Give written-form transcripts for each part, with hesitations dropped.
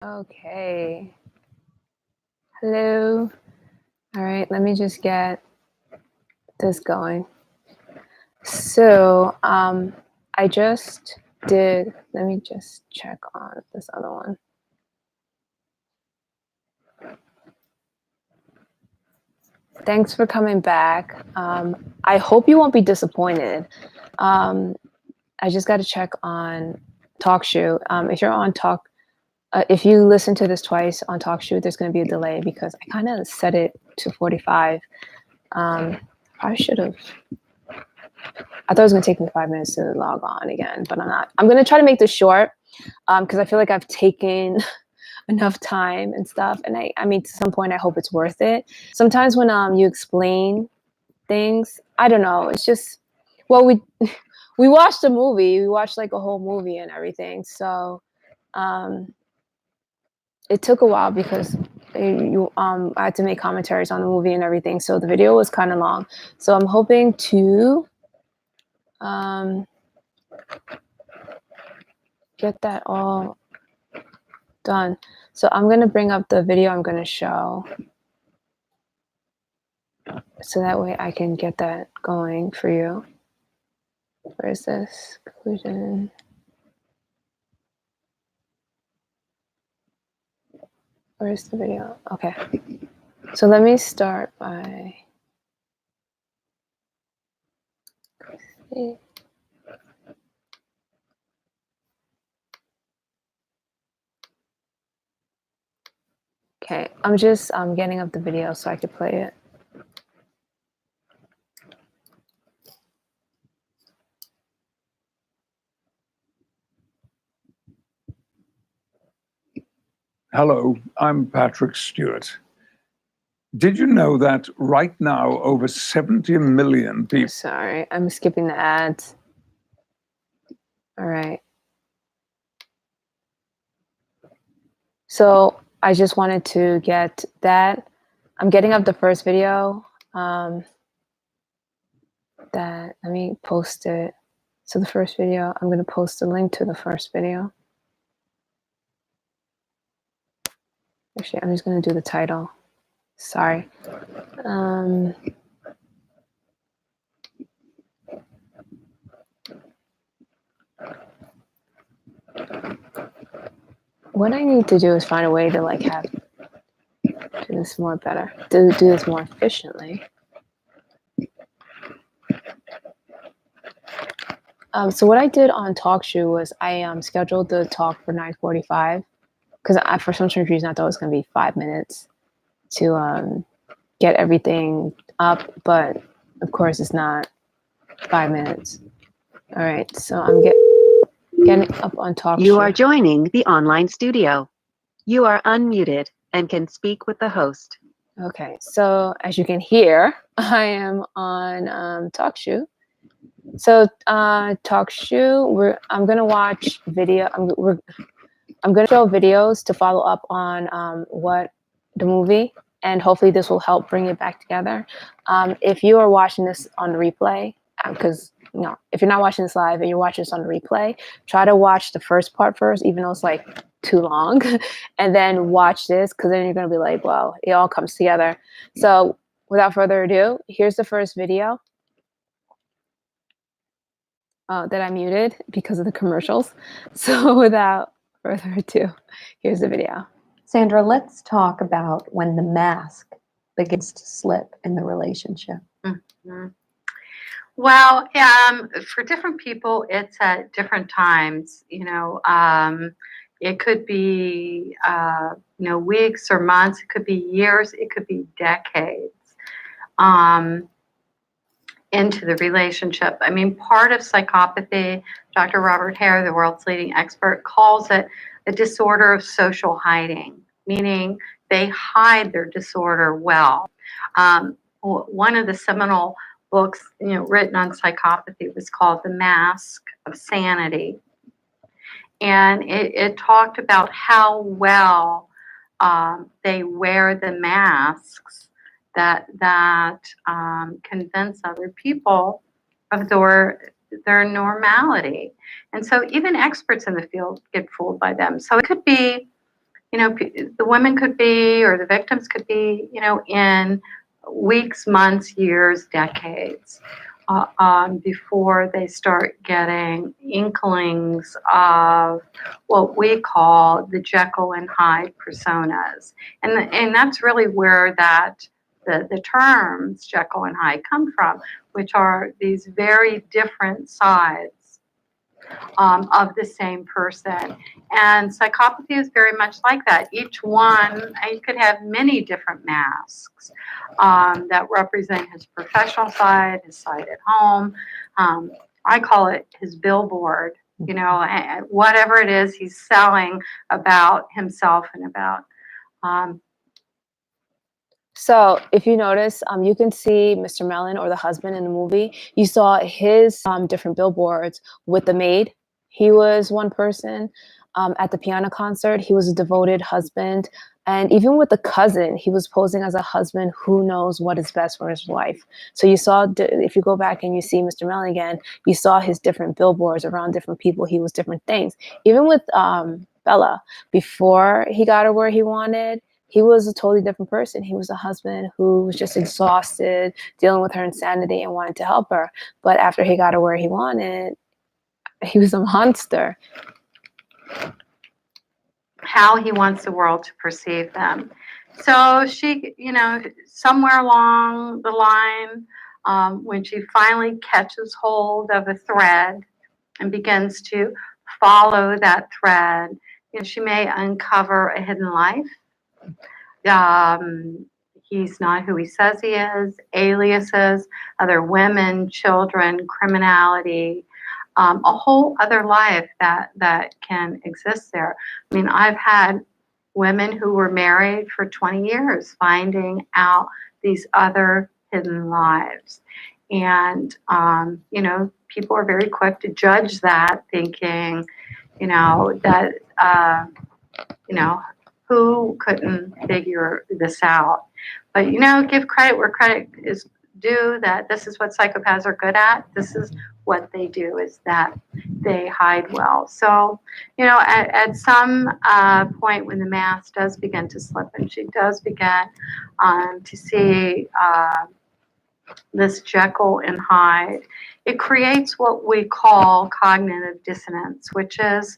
Okay. Hello. All right, let me just get this going. So, I just did, let me just check on this other one. Thanks for coming back. I hope you won't be disappointed. I just got to check on TalkShoe. If you're on Talk, if you listen to this twice on TalkShoe, there's going to be a delay because I kind of set it to 45. I should have. I thought it was going to take me 5 minutes to log on again, but I'm not. I'm going to try to make this short because I feel like I've taken enough time and stuff. And I mean, to some point, I hope it's worth it. Sometimes when you explain things, I don't know. It's just, well, we watched a movie. We watched like a whole movie and everything. So it took a while because I had to make commentaries on the movie and everything. So the video was kind of long. So I'm hoping to get that all done. So I'm going to bring up the video I'm going to show. So that way I can get that going for you. Where is this? Conclusion. Where's the video? Okay. So let me start by. Okay, I'm just getting up the video so I could play it. Hello, I'm Patrick Stewart. Did you know that right now over 70 million people... Sorry, I'm skipping the ads. All right. So I just wanted to get that. I'm getting up the first video. Let me post it. So the first video, I'm going to post a link to the first video. Actually, I'm just going to do the title. Sorry. What I need to do is find a way to like have do this more better, do this more efficiently. So what I did on TalkShoe was I scheduled the talk for 9:45 because for some strange reason I thought it was going to be 5 minutes to get everything up, but of course it's not 5 minutes. All right, so I'm getting up on TalkShoe. You are joining the online studio. You are unmuted and can speak with the host. Okay, so as you can hear, I am on TalkShoe. So TalkShoe, I'm gonna watch video. I'm gonna show videos to follow up on what the movie, and hopefully this will help bring it back together. If you are watching this on replay, because if you're not watching this live and you're watching this on replay, try to watch the first part first, even though it's like too long, and then watch this because then you're gonna be like, well, it all comes together. So without further ado, here's the first video. That I muted because of the commercials. So without further ado, here's the video. Sandra, let's talk about when the mask begins to slip in the relationship. Mm-hmm. Well, for different people, it's at different times. It could be weeks or months. It could be years. It could be decades. Into the relationship. I mean, part of psychopathy, Dr. Robert Hare, the world's leading expert, calls it a disorder of social hiding, meaning they hide their disorder well. One of the seminal books, written on psychopathy was called The Mask of Sanity. And it talked about how well they wear the masks that convince other people of their normality. And so even experts in the field get fooled by them. So it could be, you know, the women could be, or the victims could be, you know, in weeks, months, years, decades, before they start getting inklings of what we call the Jekyll and Hyde personas. And that's really where the terms Jekyll and Hyde come from, which are these very different sides of the same person. And psychopathy is very much like that. Each one, you could have many different masks that represent his professional side, his side at home. I call it his billboard, you know, whatever it is he's selling about himself and about. So if you notice, you can see Mr. Mellon, or the husband in the movie. You saw his different billboards with the maid. He was one person. At the piano concert, he was a devoted husband. And even with the cousin, he was posing as a husband who knows what is best for his wife. So you saw, if you go back and you see Mr. Mellon again, you saw his different billboards around different people. He was different things. Even with Bella, before he got her where he wanted, he was a totally different person. He was a husband who was just exhausted, dealing with her insanity and wanted to help her. But after he got her where he wanted, he was a monster. How he wants the world to perceive them. So she, you know, somewhere along the line, when she finally catches hold of a thread and begins to follow that thread, you know, she may uncover a hidden life. He's not who he says he is, aliases, other women, children, criminality, a whole other life that can exist there. I mean, I've had women who were married for 20 years finding out these other hidden lives. And, you know, people are very quick to judge that, thinking, you know, that, you know, who couldn't figure this out? But, you know, give credit where credit is due, that this is what psychopaths are good at. This is what they do, is that they hide well. So, you know, at some point when the mask does begin to slip and she does begin to see this Jekyll and Hyde, it creates what we call cognitive dissonance, which is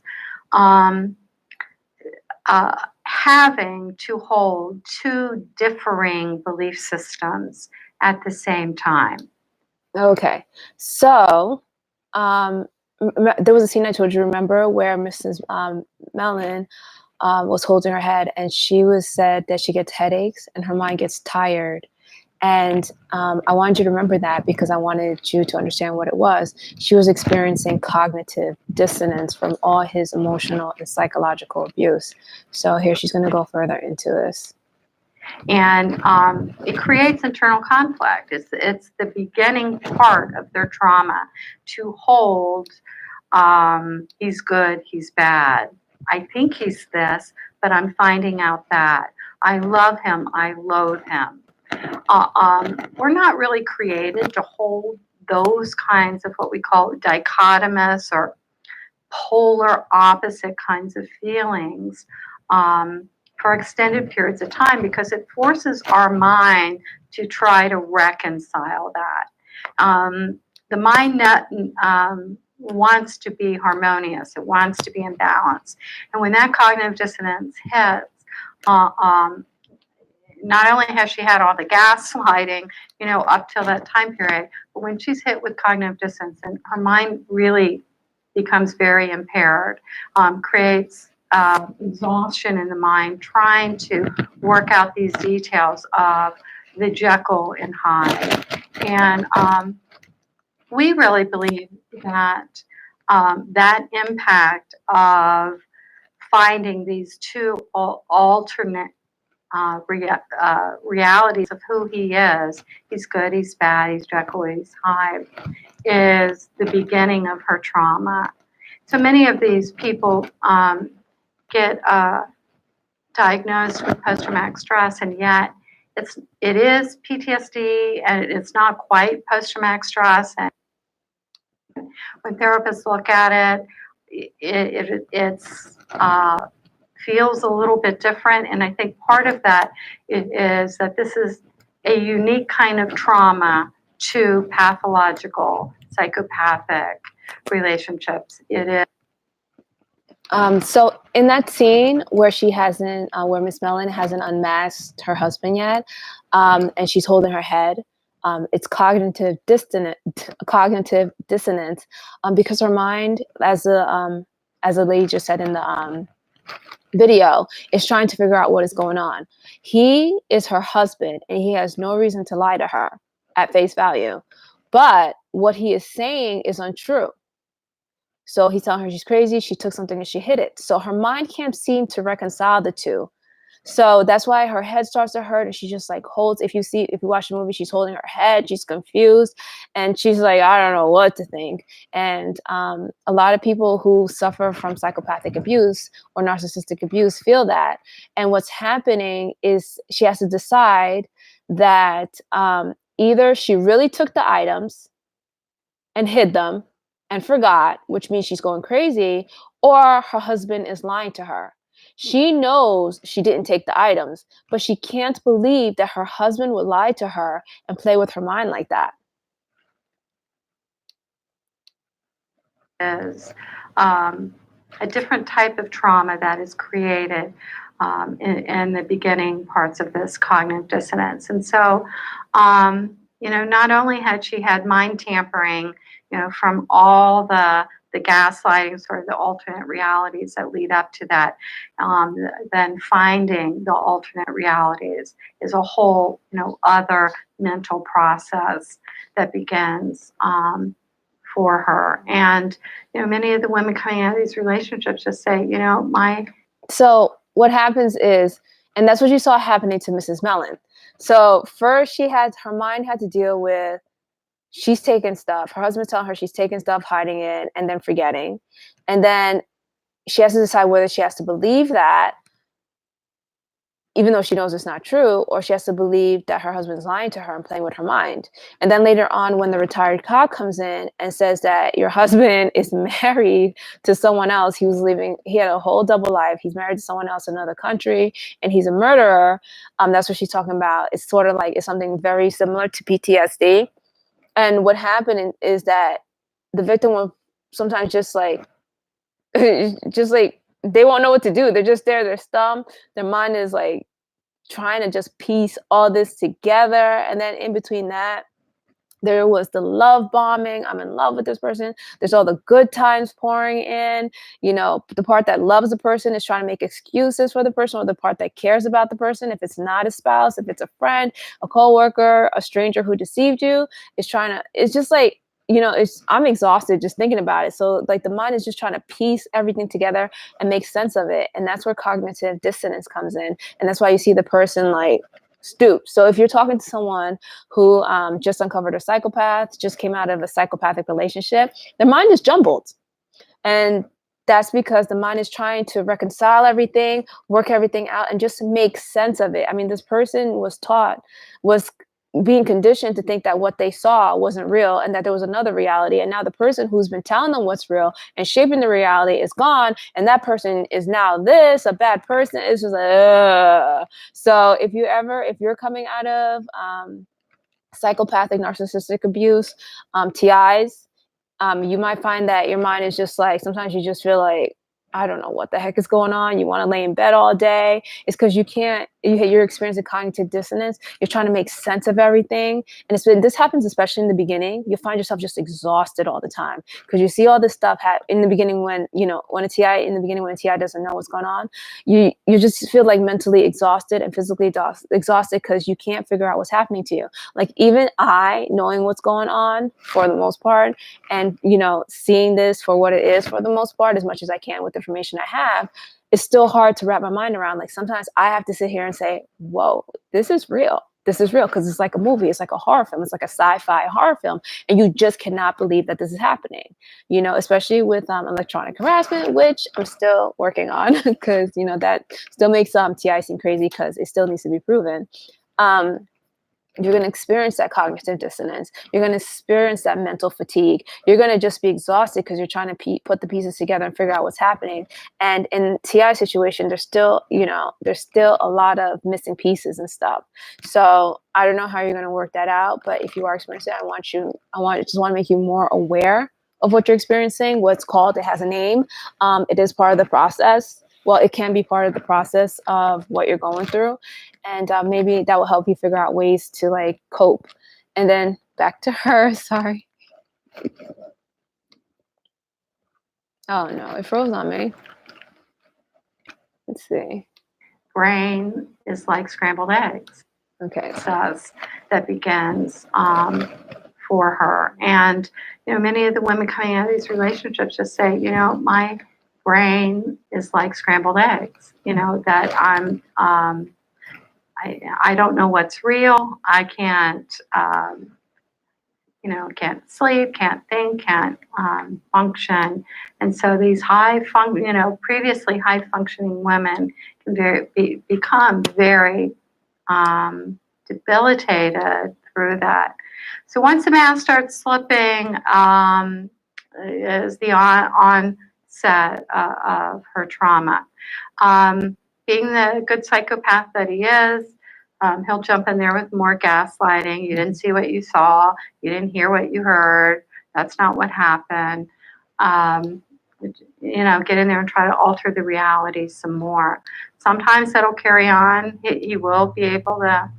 having to hold two differing belief systems at the same time. Okay, so there was a scene I told you, remember, where Mrs. Mellon was holding her head, and she was said that she gets headaches and her mind gets tired. And I wanted you to remember that because I wanted you to understand what it was. She was experiencing cognitive dissonance from all his emotional and psychological abuse. So here she's going to go further into this. And it creates internal conflict. It's the beginning part of their trauma to hold, he's good, he's bad. I think he's this, but I'm finding out that. I love him, I loathe him. We're not really created to hold those kinds of what we call dichotomous or polar opposite kinds of feelings for extended periods of time, because it forces our mind to try to reconcile that. The mind wants to be harmonious. It wants to be in balance. And when that cognitive dissonance hits, not only has she had all the gaslighting, you know, up till that time period, but when she's hit with cognitive dissonance and her mind really becomes very impaired, creates exhaustion in the mind, trying to work out these details of the Jekyll and Hyde. And we really believe that that impact of finding these two alternate realities of who he is, he's good, he's bad, he's Jekyll, he's Hyde, is the beginning of her trauma. So many of these people get diagnosed with post-traumatic stress, and yet it is PTSD, and it's not quite post-traumatic stress. And when therapists look at it, it's feels a little bit different. And I think part of that is that this is a unique kind of trauma to pathological psychopathic relationships. It is. So in that scene where she hasn't, where Miss Mellon hasn't unmasked her husband yet, and she's holding her head, it's cognitive dissonance, because her mind, as the lady just said in the video, is trying to figure out what is going on. He is her husband, and he has no reason to lie to her at face value, but what he is saying is untrue. So he's telling her she's crazy, she took something and she hid it. So her mind can't seem to reconcile the two. So that's why her head starts to hurt, and she just like holds, if you watch the movie, she's holding her head, she's confused, and she's like, I don't know what to think. And a lot of people who suffer from psychopathic abuse or narcissistic abuse feel that. And what's happening is she has to decide that either she really took the items and hid them and forgot, which means she's going crazy, or her husband is lying to her. She knows she didn't take the items, but she can't believe that her husband would lie to her and play with her mind like that. Is a different type of trauma that is created in the beginning parts of this cognitive dissonance. And so, not only had she had mind tampering, from all the gaslighting, sort of the alternate realities that lead up to that, then finding the alternate realities is a whole, other mental process that begins for her. And, many of the women coming out of these relationships just say, So what happens is, and that's what you saw happening to Mrs. Mellon. So first her mind had to deal with, she's taking stuff. Her husband's telling her she's taking stuff, hiding it, and then forgetting. And then she has to decide whether she has to believe that, even though she knows it's not true, or she has to believe that her husband's lying to her and playing with her mind. And then later on, when the retired cop comes in and says that your husband is married to someone else, he had a whole double life. He's married to someone else in another country, and he's a murderer. That's what she's talking about. It's sort of like, it's something very similar to PTSD. And what happened is that the victim will sometimes just like, they won't know what to do. They're just there, they're stumped. Their mind is like trying to just piece all this together. And then in between that, there was the love bombing. I'm in love with this person. There's all the good times pouring in. The part that loves the person is trying to make excuses for the person, or the part that cares about the person, if it's not a spouse, if it's a friend, a coworker, a stranger who deceived you, it's just like, I'm exhausted just thinking about it. So like the mind is just trying to piece everything together and make sense of it. And that's where cognitive dissonance comes in. And that's why you see the person like stoop. So if you're talking to someone who just uncovered a psychopath, just came out of a psychopathic relationship, their mind is jumbled. And that's because the mind is trying to reconcile everything, work everything out, and just make sense of it. I mean, this person was being conditioned to think that what they saw wasn't real and that there was another reality. And now the person who's been telling them what's real and shaping the reality is gone. And that person is now a bad person. It's just like, ugh. So if you're coming out of psychopathic narcissistic abuse, TIs, you might find that your mind is just like, sometimes you just feel like, I don't know what the heck is going on. You want to lay in bed all day. It's because you're experiencing cognitive dissonance. You're trying to make sense of everything. And this happens especially in the beginning. You find yourself just exhausted all the time because you see all this stuff in the beginning when a TI doesn't know what's going on. You just feel like mentally exhausted and physically exhausted because you can't figure out what's happening to you. Like even I, knowing what's going on for the most part, and seeing this for what it is for the most part, as much as I can with the information I have, it's still hard to wrap my mind around. Like sometimes I have to sit here and say, whoa, this is real. This is real, because it's like a movie. It's like a horror film. It's like a sci-fi horror film. And you just cannot believe that this is happening, especially with electronic harassment, which I'm still working on because, that still makes TI seem crazy because it still needs to be proven. You're going to experience that cognitive dissonance. You're going to experience that mental fatigue. You're going to just be exhausted because you're trying to put the pieces together and figure out what's happening. And in TI situation, there's still a lot of missing pieces and stuff. So I don't know how you're going to work that out, but if you are experiencing it, I just want to make you more aware of what you're experiencing, what's called, it has a name. It is part of the process. Well, it can be part of the process of what you're going through. And maybe that will help you figure out ways to like cope. And then back to her, sorry. Oh no, it froze on me. Let's see. Brain is like scrambled eggs. Okay. Says that begins for her. And, many of the women coming out of these relationships just say, my brain is like scrambled eggs, that I don't know what's real. I can't, can't sleep, can't think, can't function. And so these previously high functioning women can become very debilitated through that. So once the mask starts slipping, is the onset of her trauma. Being the good psychopath that he is, he'll jump in there with more gaslighting. You didn't see what you saw. You didn't hear what you heard. That's not what happened. Get in there and try to alter the reality some more. Sometimes that'll carry on. He will be able to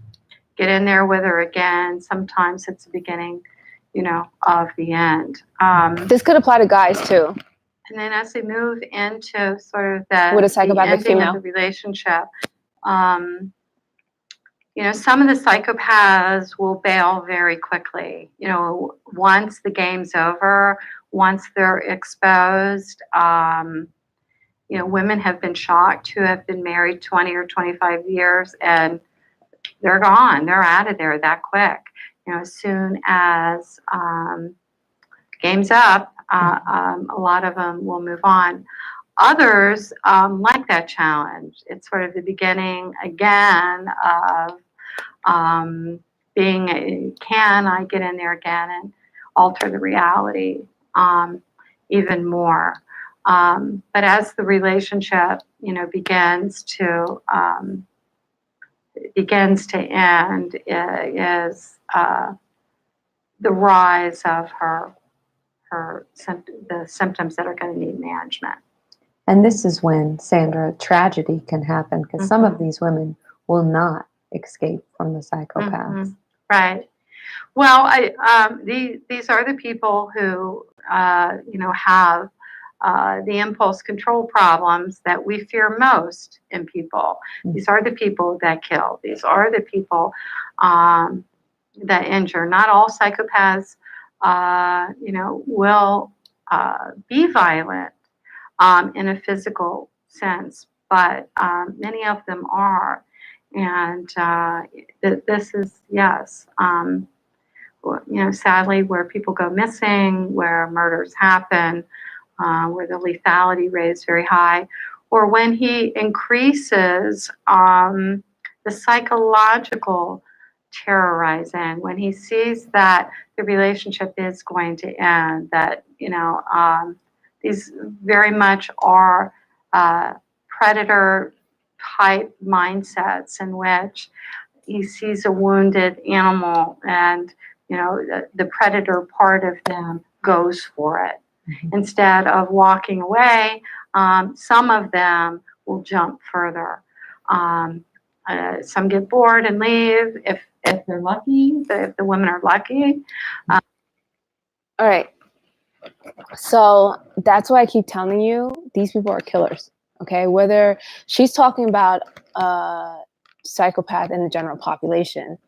get in there with her again. Sometimes it's the beginning, of the end. This could apply to guys too. And then as they move into sort of the, With a psychopathic the ending female. of the relationship, some of the psychopaths will bail very quickly. Once the game's over, once they're exposed, women have been shocked who have been married 20 or 25 years and they're gone. They're out of there that quick. As soon as game's up, a lot of them will move on. Others like that challenge. It's sort of the beginning again of can I get in there again and alter the reality even more. But as the relationship, begins to end, is the rise of the symptoms that are going to need management. And this is when, Sandra, tragedy can happen because some of these women will not escape from the psychopaths. Right. Well, these are the people who, have the impulse control problems that we fear most in people. These are the people that kill. These are the people that injure. Not all psychopaths, will be violent in a physical sense, but many of them are. And this is, yes, sadly, where people go missing, where murders happen, where the lethality rate is very high, or when he increases the psychological terrorizing, when he sees that the relationship is going to end, that, these very much are predator type mindsets in which he sees a wounded animal and, the predator part of them goes for it. Instead of walking away, some of them will jump further. Some get bored and leave if they're lucky, if the women are lucky. All right. So that's why I keep telling you, these people are killers. Okay. Whether she's talking about psychopath in the general population,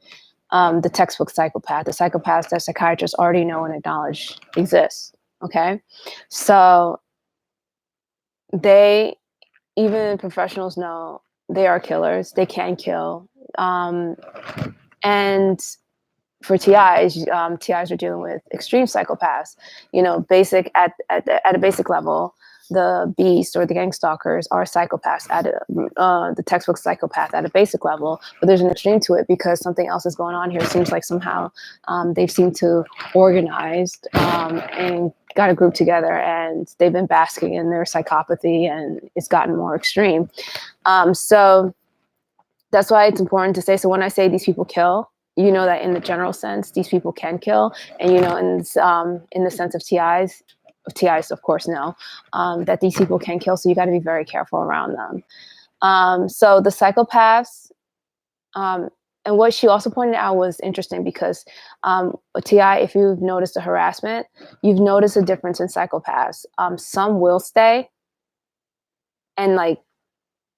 the textbook psychopath, the psychopaths that psychiatrists already know and acknowledge exists. Okay. So even professionals know they are killers. They can kill. And for TIs, TIs are dealing with extreme psychopaths, basic at a basic level. the beast or the gang stalkers are psychopaths at the textbook psychopath at a basic level, but there's an extreme to it because something else is going on here. It seems like somehow they've seemed to organized and got a group together, and they've been basking in their psychopathy, and it's gotten more extreme. So that's why it's important to say, so when I say these people kill, you know that in the general sense, these people can kill. And, you know, in the sense of TIs, of course, know that these people can kill. So you got to be very careful around them. So the psychopaths, and what she also pointed out was interesting because a TI, if you've noticed the harassment, you've noticed a difference in psychopaths. Some will stay and like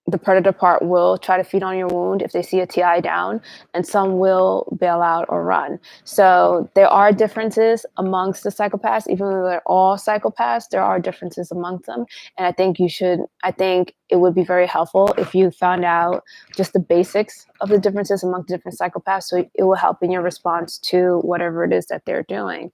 the predator part will try to feed on your wound if they see a TI down, and some will bail out or run. So there are differences amongst the psychopaths, even though they're all psychopaths, there are differences amongst them. And I think it would be very helpful if you found out just the basics of the differences among different psychopaths, so it will help in your response to whatever it is that they're doing.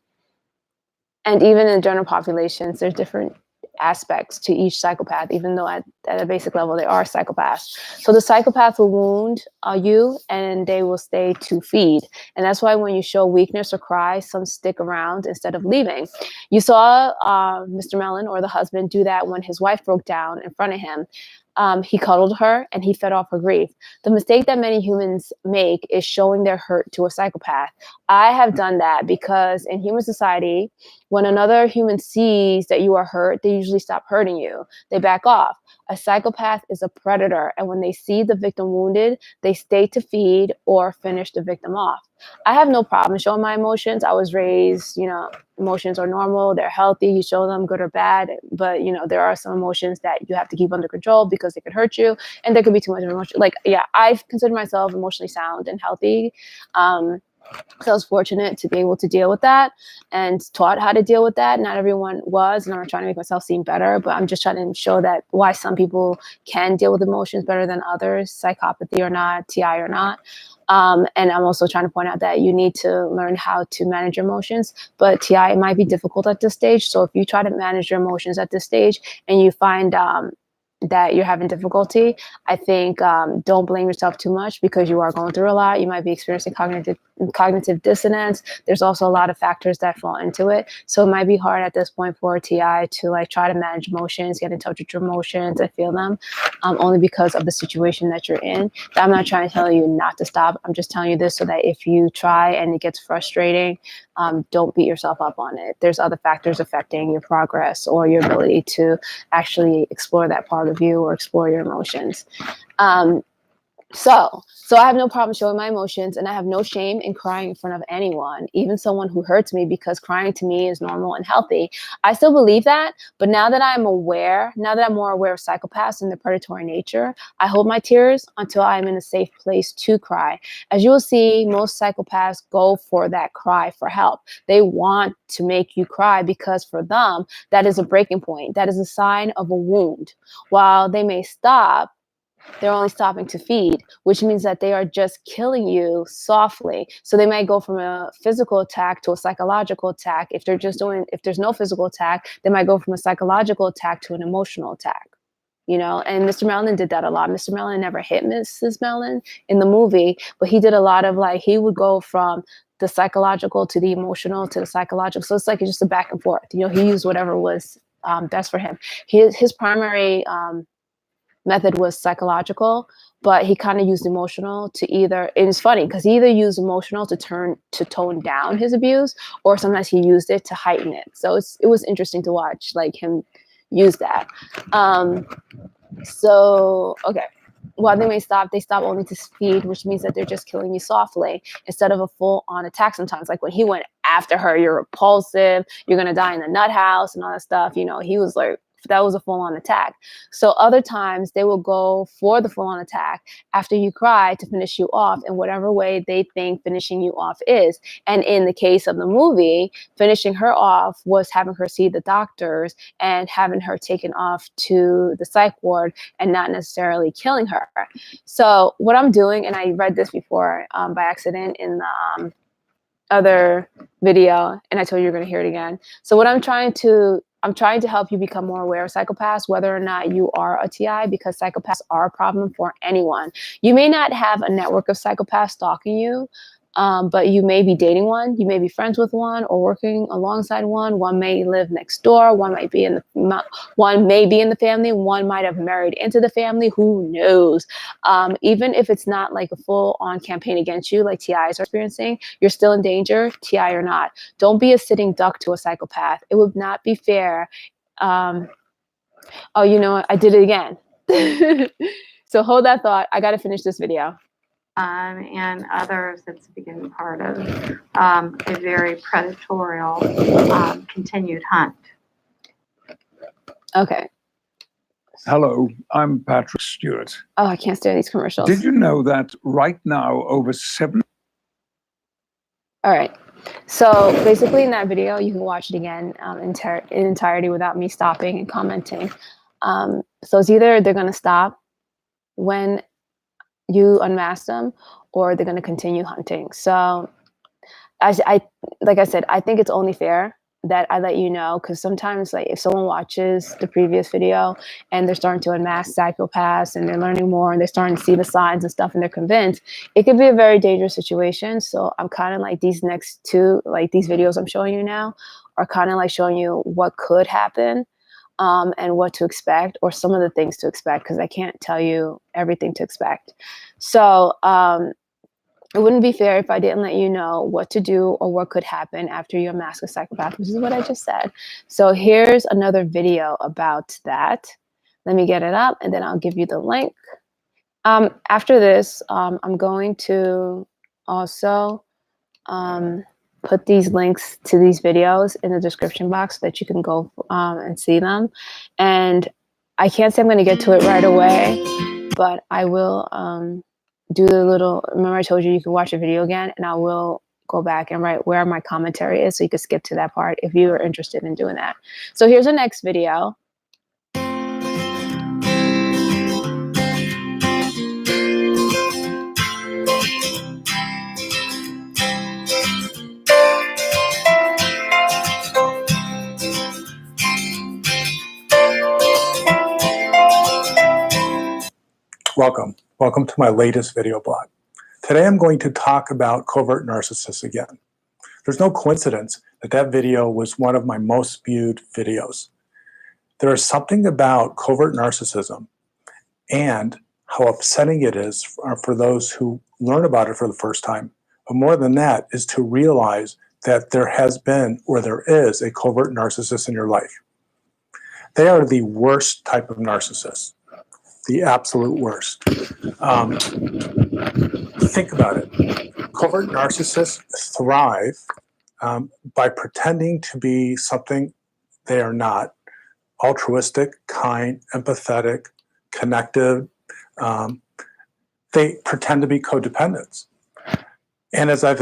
And even in general populations, there's different aspects to each psychopath, even though at a basic level they are psychopaths. So the psychopath will wound you and they will stay to feed. And that's why when you show weakness or cry, some stick around instead of leaving. You saw Mr. Mellon, or the husband, do that when his wife broke down in front of him. He cuddled her and he fed off her grief. The mistake that many humans make is showing their hurt to a psychopath. I have done that because in human society, when another human sees that you are hurt, they usually stop hurting you. They back off. A psychopath is a predator, and when they see the victim wounded, they stay to feed or finish the victim off. I have no problem showing my emotions. I was raised, you know, emotions are normal, they're healthy, you show them good or bad, but you know, there are some emotions that you have to keep under control because they could hurt you, and there could be too much emotion. Like, yeah, I consider myself emotionally sound and healthy. So I was fortunate to be able to deal with that and taught how to deal with that. Not everyone was, and I'm not trying to make myself seem better, but I'm just trying to show that why some people can deal with emotions better than others, psychopathy or not, TI or not. And I'm also trying to point out that you need to learn how to manage your emotions, but TI might be difficult at this stage. So if you try to manage your emotions at this stage and you find that you're having difficulty, I think don't blame yourself too much because you are going through a lot. You might be experiencing cognitive dissonance. There's also a lot of factors that fall into it. So it might be hard at this point for a TI to like try to manage emotions, get in touch with your emotions and feel them, only because of the situation that you're in. I'm not trying to tell you not to stop. I'm just telling you this so that if you try and it gets frustrating, don't beat yourself up on it. There's other factors affecting your progress or your ability to actually explore that part of you or explore your emotions. So I have no problem showing my emotions, and I have no shame in crying in front of anyone, even someone who hurts me, because crying to me is normal and healthy. I still believe that, but now that I'm more aware of psychopaths and their predatory nature, I hold my tears until I'm in a safe place to cry. As you will see, most psychopaths go for that cry for help. They want to make you cry because for them, that is a breaking point. That is a sign of a wound. While they may stop, they're only stopping to feed, which means that they are just killing you softly. So they might go from a physical attack to a psychological attack. If there's no physical attack, they might go from a psychological attack to an emotional attack. You know, and Mr. Mellon did that a lot. Mr. Mellon never hit Mrs. Mellon in the movie, but he did a lot of like, he would go from the psychological to the emotional to the psychological. So it's like just a back and forth. You know, he used whatever was best for him. His primary method was psychological, but he kind of used emotional to either, and it's funny because he either used emotional to tone down his abuse, or sometimes he used it to heighten it. So it was interesting to watch like him use that. So okay, while they stop only to feed, which means that they're just killing you softly instead of a full-on attack. Sometimes, like when he went after her, you're repulsive, you're gonna die in the nut house and all that stuff. You know, he was like, that was a full-on attack. So other times they will go for the full-on attack after you cry to finish you off in whatever way they think finishing you off is. And in the case of the movie, finishing her off was having her see the doctors and having her taken off to the psych ward and not necessarily killing her. So what I'm doing, and I read this before by accident in the other video, and I told you you're going to hear it again. So what I'm trying to I'm trying to help you become more aware of psychopaths, whether or not you are a TI, because psychopaths are a problem for anyone. You may not have a network of psychopaths stalking you, but you may be dating one, you may be friends with one, or working alongside one. One may live next door. One may be in the family. One might have married into the family. Who knows? Even if it's not like a full-on campaign against you, like TIs are experiencing, you're still in danger, TI or not. Don't be a sitting duck to a psychopath. It would not be fair. Oh, you know what? I did it again. So hold that thought. I got to finish this video. And others, it's becoming part of a very predatory continued hunt. Okay. Hello, I'm Patrick Stewart. Oh, I can't stand these commercials. Did you know that right now over 7? All right. So basically in that video, you can watch it again in entirety without me stopping and commenting. So it's either they're going to stop when you unmask them, or they're going to continue hunting. So like I said, I think it's only fair that I let you know, because sometimes, like, if someone watches the previous video and they're starting to unmask psychopaths and they're learning more and they're starting to see the signs and stuff and they're convinced, it could be a very dangerous situation. So I'm kind of like, these next two, like these videos I'm showing you now, are kind of like showing you what could happen, and what to expect, or some of the things to expect, because I can't tell you everything to expect. So it wouldn't be fair if I didn't let you know what to do or what could happen after you unmask a psychopath, which is what I just said. So here's another video about that. Let me get it up and then I'll give you the link. After this, I'm going to also put these links to these videos in the description box so that you can go and see them. And I can't say I'm going to get to it right away, but I will do the little, remember I told you you can watch the video again, and I will go back and write where my commentary is so you can skip to that part if you are interested in doing that. So here's the next video. Welcome to my latest video blog. Today I'm going to talk about covert narcissists again. There's no coincidence that that video was one of my most viewed videos. There is something about covert narcissism and how upsetting it is for those who learn about it for the first time. But more than that is to realize that there has been, or there is, a covert narcissist in your life. They are the worst type of narcissist. The absolute worst. Think about it. Covert narcissists thrive by pretending to be something they are not. Altruistic, kind, empathetic, connected. They pretend to be codependents. And as I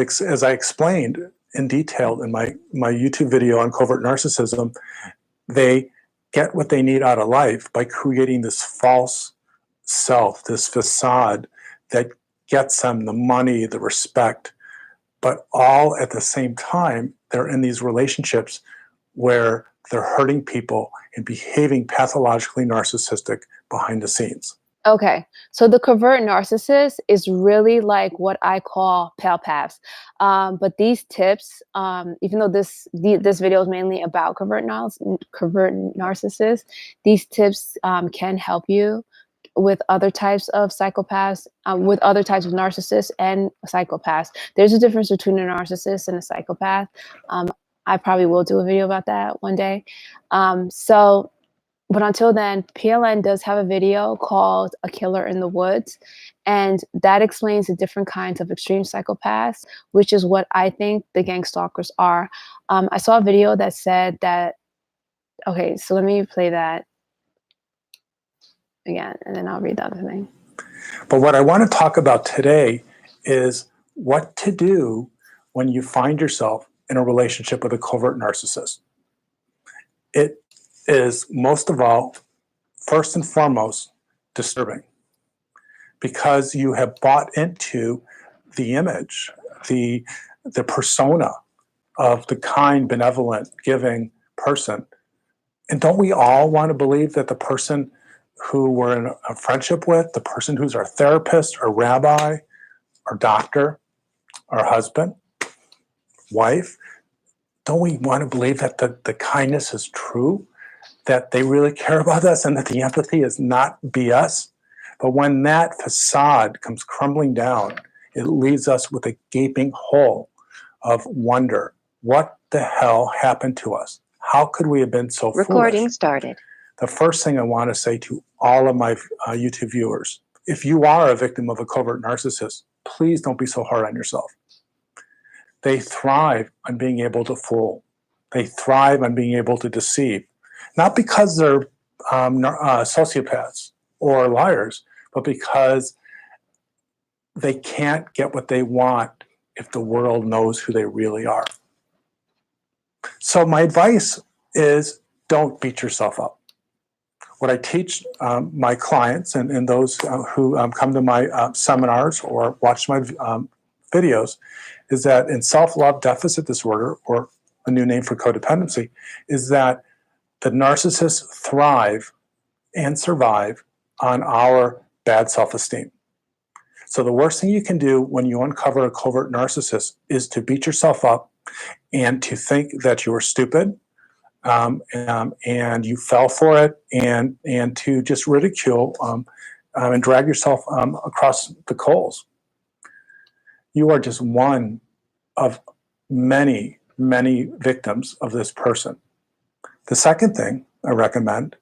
explained in detail in my YouTube video on covert narcissism, they get what they need out of life by creating this false self, this facade that gets them the money, the respect, but all at the same time, they're in these relationships where they're hurting people and behaving pathologically narcissistic behind the scenes. Okay, so the covert narcissist is really like what I call pale paths. But these tips, even though this video is mainly about covert narcissists, these tips can help you with other types of psychopaths, with other types of narcissists and psychopaths. There's a difference between a narcissist and a psychopath. I probably will do a video about that one day. But until then, PLN does have a video called A Killer in the Woods, and that explains the different kinds of extreme psychopaths, which is what I think the gang stalkers are. I saw a video that said that, okay, so let me play that again, and then I'll read the other thing. But what I want to talk about today is what to do when you find yourself in a relationship with a covert narcissist. It is, most of all, first and foremost, disturbing, because you have bought into the image, the persona of the kind, benevolent, giving person And don't we all want to believe that the person who we're in a friendship with, the person who's our therapist, our rabbi, our doctor, our husband, wife, don't we want to believe that the kindness is true, that they really care about us, and that the empathy is not BS? But when that facade comes crumbling down, it leaves us with a gaping hole of wonder. What the hell happened to us? How could we have been so Recording foolish? started. The first thing I want to say to all of my YouTube viewers, if you are a victim of a covert narcissist, please don't be so hard on yourself. They thrive on being able to fool. They thrive on being able to deceive. Not because they're sociopaths or liars, but because they can't get what they want if the world knows who they really are. So my advice is, don't beat yourself up. What I teach my clients and those who come to my seminars or watch my videos is that in self-love deficit disorder, or a new name for codependency, is that the narcissists thrive and survive on our bad self-esteem. So the worst thing you can do when you uncover a covert narcissist is to beat yourself up and to think that you are stupid, and you fell for it, and to just ridicule and drag yourself across the coals. You are just one of many, many victims of this person. The second thing I recommend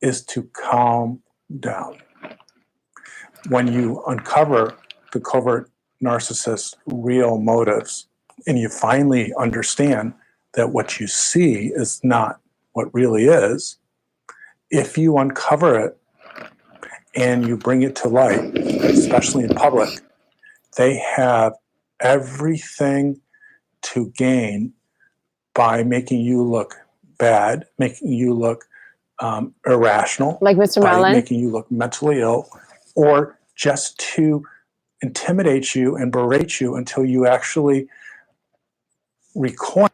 is to calm down. When you uncover the covert narcissist's real motives, and you finally understand that what you see is not what really is, if you uncover it and you bring it to light, especially in public, they have everything to gain by making you look bad, making you look irrational, Like Mr. by Mellon? making you look mentally ill, or just to intimidate you and berate you until you actually recoil.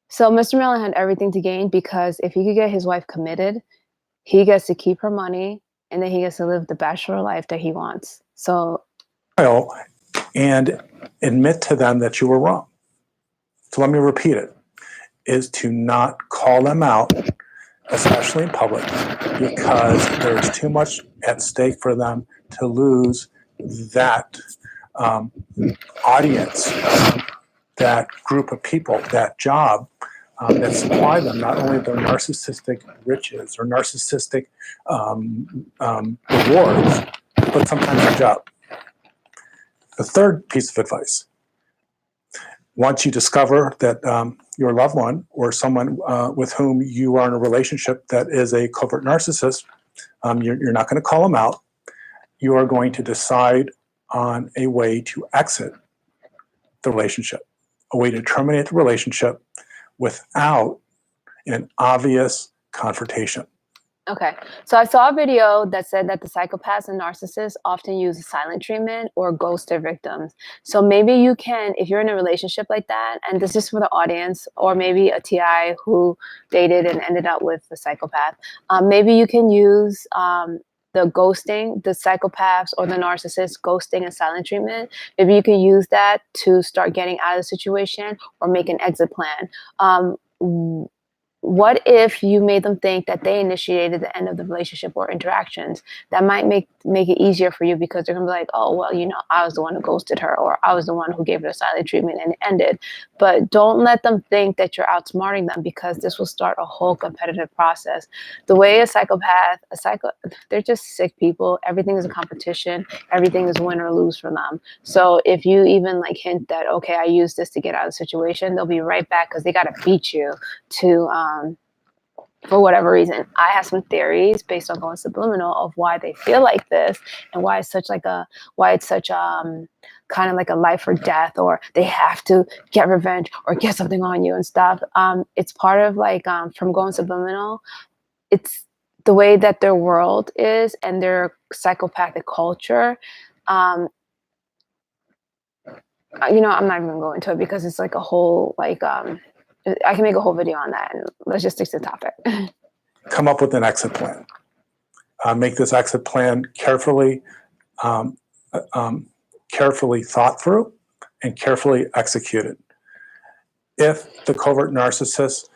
So Mr. Mellon had everything to gain, because if he could get his wife committed, he gets to keep her money, and then he gets to live the bachelor life that he wants. So And admit to them that you were wrong. So let me repeat it, is to not call them out, especially in public, because there's too much at stake for them to lose that audience, that group of people, that job that supply them not only their narcissistic riches or narcissistic rewards, but sometimes a job. The third piece of advice: once you discover that your loved one or someone with whom you are in a relationship that is a covert narcissist, you're not going to call them out. You are going to decide on a way to exit the relationship, a way to terminate the relationship without an obvious confrontation. okay, so I saw a video that said that the psychopaths and narcissists often use silent treatment or ghost their victims. So maybe you can, if you're in a relationship like that, and this is for the audience, or maybe a TI who dated and ended up with a psychopath, maybe you can use the ghosting, the psychopaths or the narcissists ghosting and silent treatment. Maybe you can use that to start getting out of the situation or make an exit plan. What if you made them think that they initiated the end of the relationship or interactions? That might make it easier for you, because they're gonna be like, oh, well, I was the one who ghosted her, or I was the one who gave her silent treatment and it ended. But don't let them think that you're outsmarting them, because this will start a whole competitive process. The way a psychopath, they're just sick people. Everything is a competition. Everything is win or lose for them. So if you even hint that, okay, I use this to get out of the situation, they'll be right back, because they got to beat you to, for whatever reason. I have some theories based on going subliminal of why they feel like this, and why it's such kind of like a life or death, or they have to get revenge or get something on you and stuff. It's part of from going subliminal. It's the way that their world is and their psychopathic culture. I'm not even gonna go into it, because it's like a whole I can make a whole video on that, and let's just stick to the topic. come up with an exit plan. Make this exit plan carefully thought through and carefully executed. If the covert narcissist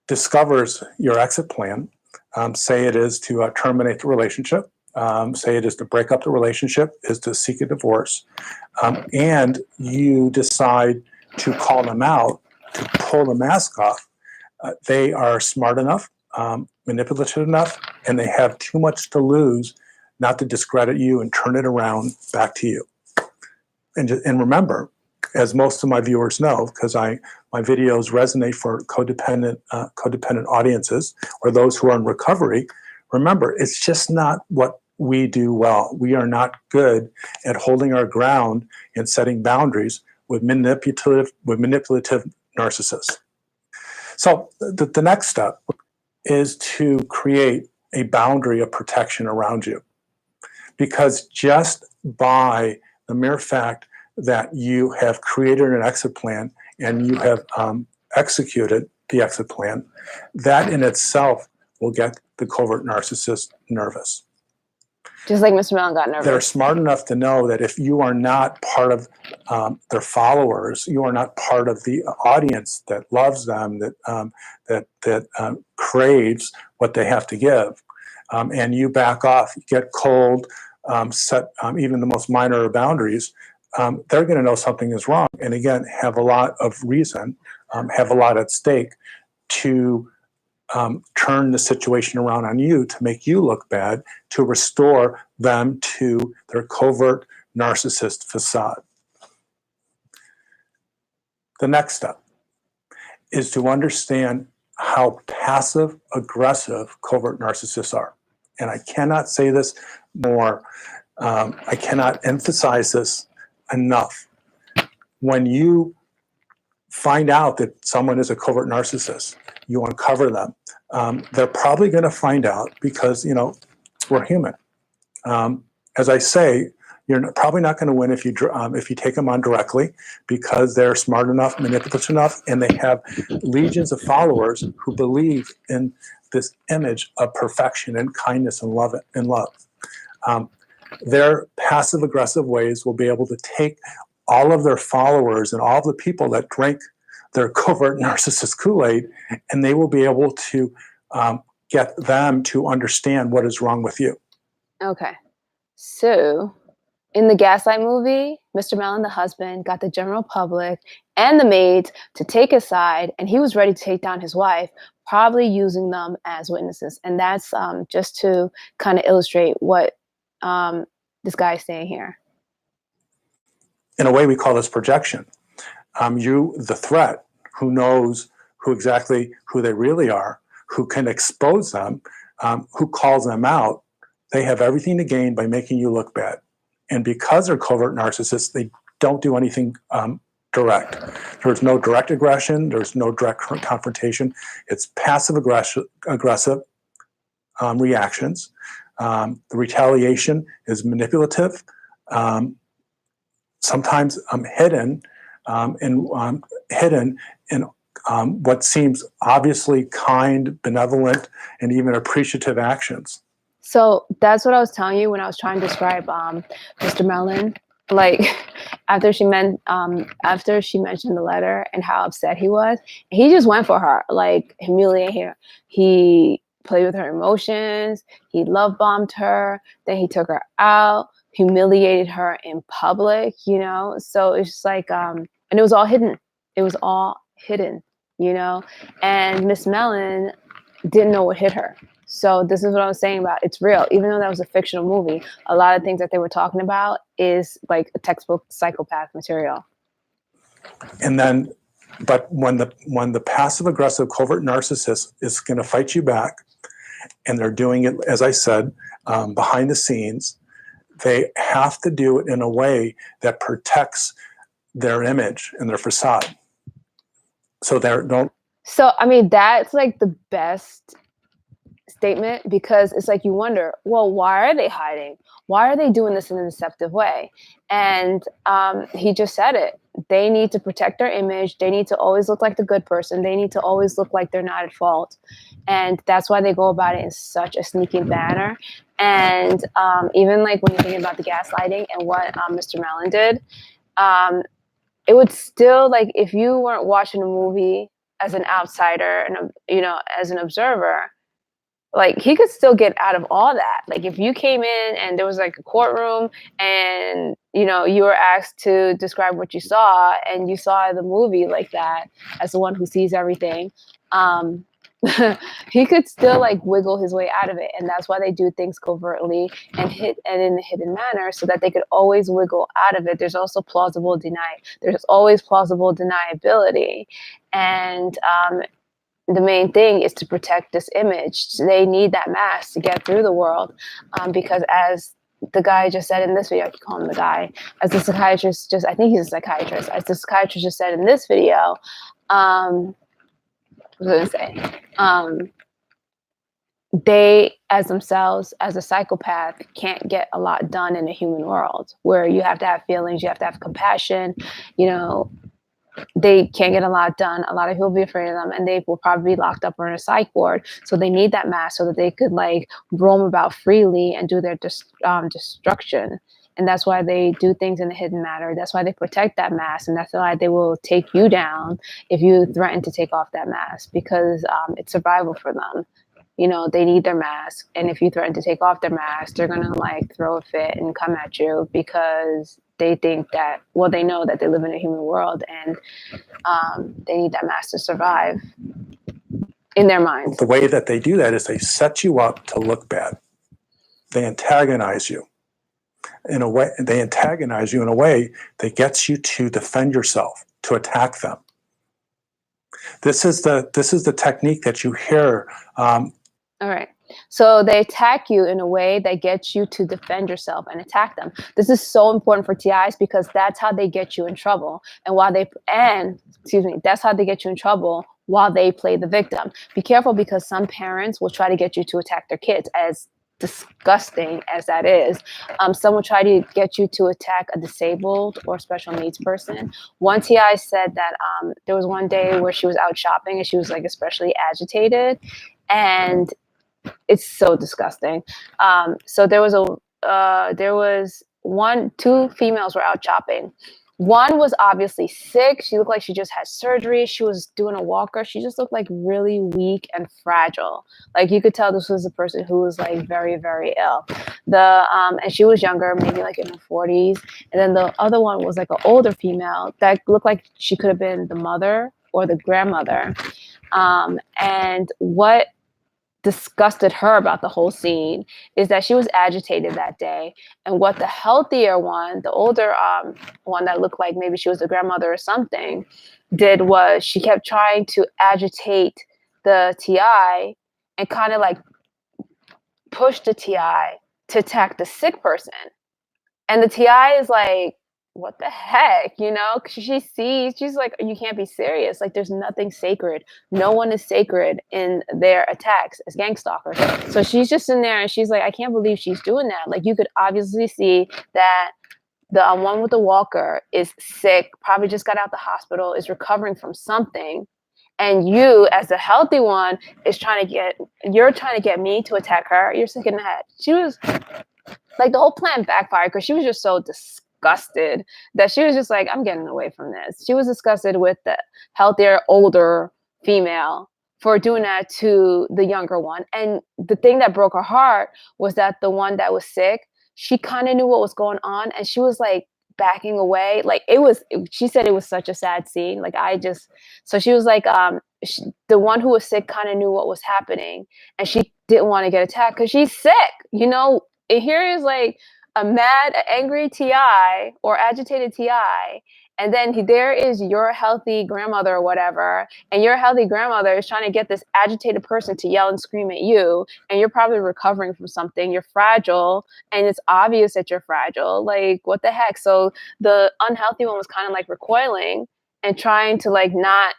discovers your exit plan, say it is to terminate the relationship, say it is to break up the relationship, is to seek a divorce, and you decide to call them out, to pull the mask off, they are smart enough, manipulative enough, and they have too much to lose not to discredit you and turn it around back to you. And remember, as most of my viewers know, because my videos resonate for codependent audiences or those who are in recovery, remember, it's just not what we do well. We are not good at holding our ground and setting boundaries with manipulative narcissists. So the next step is to create a boundary of protection around you. Because just by the mere fact that you have created an exit plan and you have executed the exit plan, that in itself will get the covert narcissist nervous. Just like Mr. Mellon got nervous. They're smart enough to know that if you are not part of their followers, you are not part of the audience that loves them, that craves what they have to give, and you back off, get cold, set even the most minor of boundaries, they're going to know something is wrong. And again, have a lot of reason, have a lot at stake to turn the situation around on you, to make you look bad, to restore them to their covert narcissist facade. The next step is to understand how passive-aggressive covert narcissists are. And I cannot say this more, I cannot emphasize this enough. When you find out that someone is a covert narcissist, you uncover them, they're probably going to find out because, you know, we're human. As I say, you're probably not going to win if you take them on directly, because they're smart enough, manipulative enough, and they have legions of followers who believe in this image of perfection and kindness and love. Their passive-aggressive ways will be able to take all of their followers and all of the people that drink their covert narcissist Kool-Aid, and they will be able to get them to understand what is wrong with you. Okay. So, in the Gaslight movie, Mr. Mellon, the husband, got the general public and the maids to take his side, and he was ready to take down his wife, probably using them as witnesses. And that's just to kind of illustrate what this guy is saying here. In a way, we call this projection. You, the threat, who knows exactly who they really are, who can expose them, who calls them out, they have everything to gain by making you look bad. And because they're covert narcissists, they don't do anything direct. There's no direct aggression. There's no direct confrontation. It's passive-aggressive reactions. The retaliation is manipulative, sometimes hidden in what seems obviously kind, benevolent, and even appreciative actions. So that's what I was telling you when I was trying to describe Mr. Mellon. Like after she mentioned the letter and how upset he was, he just went for her, like humiliating her. He played with her emotions. He love bombed her. Then he took her out, humiliated her in public. You know, so it's just like and it was all hidden. It was all hidden. You know, and Miss Mellon didn't know what hit her. So this is what I was saying about it's real. Even though that was a fictional movie, a lot of things that they were talking about is like a textbook psychopath material. And then, but when the passive-aggressive covert narcissist is going to fight you back, and they're doing it, as I said, behind the scenes, they have to do it in a way that protects their image and their facade. So they don't. So I mean, that's like the best statement, because it's like you wonder, well, why are they hiding? Why are they doing this in a deceptive way? And he just said it. They need to protect their image. They need to always look like the good person. They need to always look like they're not at fault. And that's why they go about it in such a sneaky manner. And even like when you're thinking about the gaslighting and what Mr. Mellon did, it would still, like, if you weren't watching a movie as an outsider and, you know, as an observer, like, he could still get out of all that. Like, if you came in and there was like a courtroom and, you know, you were asked to describe what you saw and you saw the movie like that as the one who sees everything, he could still like wiggle his way out of it. And that's why they do things covertly and in a hidden manner, so that they could always wiggle out of it. There's also there's always plausible deniability. And the main thing is to protect this image. They need that mask to get through the world, because as the guy just said in this video, I can call him the guy, as the psychiatrist I think he's a psychiatrist, as the psychiatrist just said in this video, what was I gonna say? They, as themselves, as a psychopath, can't get a lot done in the human world, where you have to have feelings, you have to have compassion, you know. They can't get a lot done. A lot of people will be afraid of them, and they will probably be locked up or in a psych ward. So they need that mask so that they could like roam about freely and do their destruction. And that's why they do things in a hidden manner. That's why they protect that mask, and that's why they will take you down if you threaten to take off that mask, because it's survival for them. You know, they need their mask, and if you threaten to take off their mask, they're gonna like throw a fit and come at you, because they think that, well, they know that they live in a human world, and they need that mask to survive in their minds. The way that they do that is they set you up to look bad. They antagonize you in a way. They antagonize you in a way that gets you to defend yourself, to attack them. This is the technique that you hear. All right. So they attack you in a way that gets you to defend yourself and attack them. This is so important for TIs, because that's how they get you in trouble. That's how they get you in trouble while they play the victim. Be careful, because some parents will try to get you to attack their kids, as disgusting as that is. Some will try to get you to attack a disabled or special needs person. One TI said that there was one day where she was out shopping and she was like especially agitated, and it's so disgusting. So there was two females were out shopping. One was obviously sick. She looked like she just had surgery. She was doing a walker. She just looked like really weak and fragile. Like, you could tell this was a person who was like very, very ill. And she was younger, maybe like in her 40s. And then the other one was like an older female that looked like she could have been the mother or the grandmother. And what disgusted her about the whole scene is that she was agitated that day, and what the healthier one, the older one that looked like maybe she was a grandmother or something, did was she kept trying to agitate the TI and kind of like push the TI to attack the sick person. And the TI is like, what the heck, you know? She's like, you can't be serious. Like, there's nothing sacred. No one is sacred in their attacks as gang stalkers. So she's just in there and she's like, I can't believe she's doing that. Like, you could obviously see that the one with the walker is sick, probably just got out the hospital, is recovering from something. And you, as the healthy one, you're trying to get me to attack her. You're sick in the head. She was like, the whole plan backfired because she was just so disgusted that she was just like, I'm getting away from this. She was disgusted with the healthier, older female for doing that to the younger one. And the thing that broke her heart was that the one that was sick, she kind of knew what was going on, and she was like backing away. Like, she said it was such a sad scene. Like, so she was like, the one who was sick kind of knew what was happening, and she didn't want to get attacked because she's sick, you know. And here is like a mad, angry TI or agitated TI, and then there is your healthy grandmother or whatever, and your healthy grandmother is trying to get this agitated person to yell and scream at you, and you're probably recovering from something. You're fragile, and it's obvious that you're fragile. Like, what the heck? So the unhealthy one was kind of like recoiling and trying to like not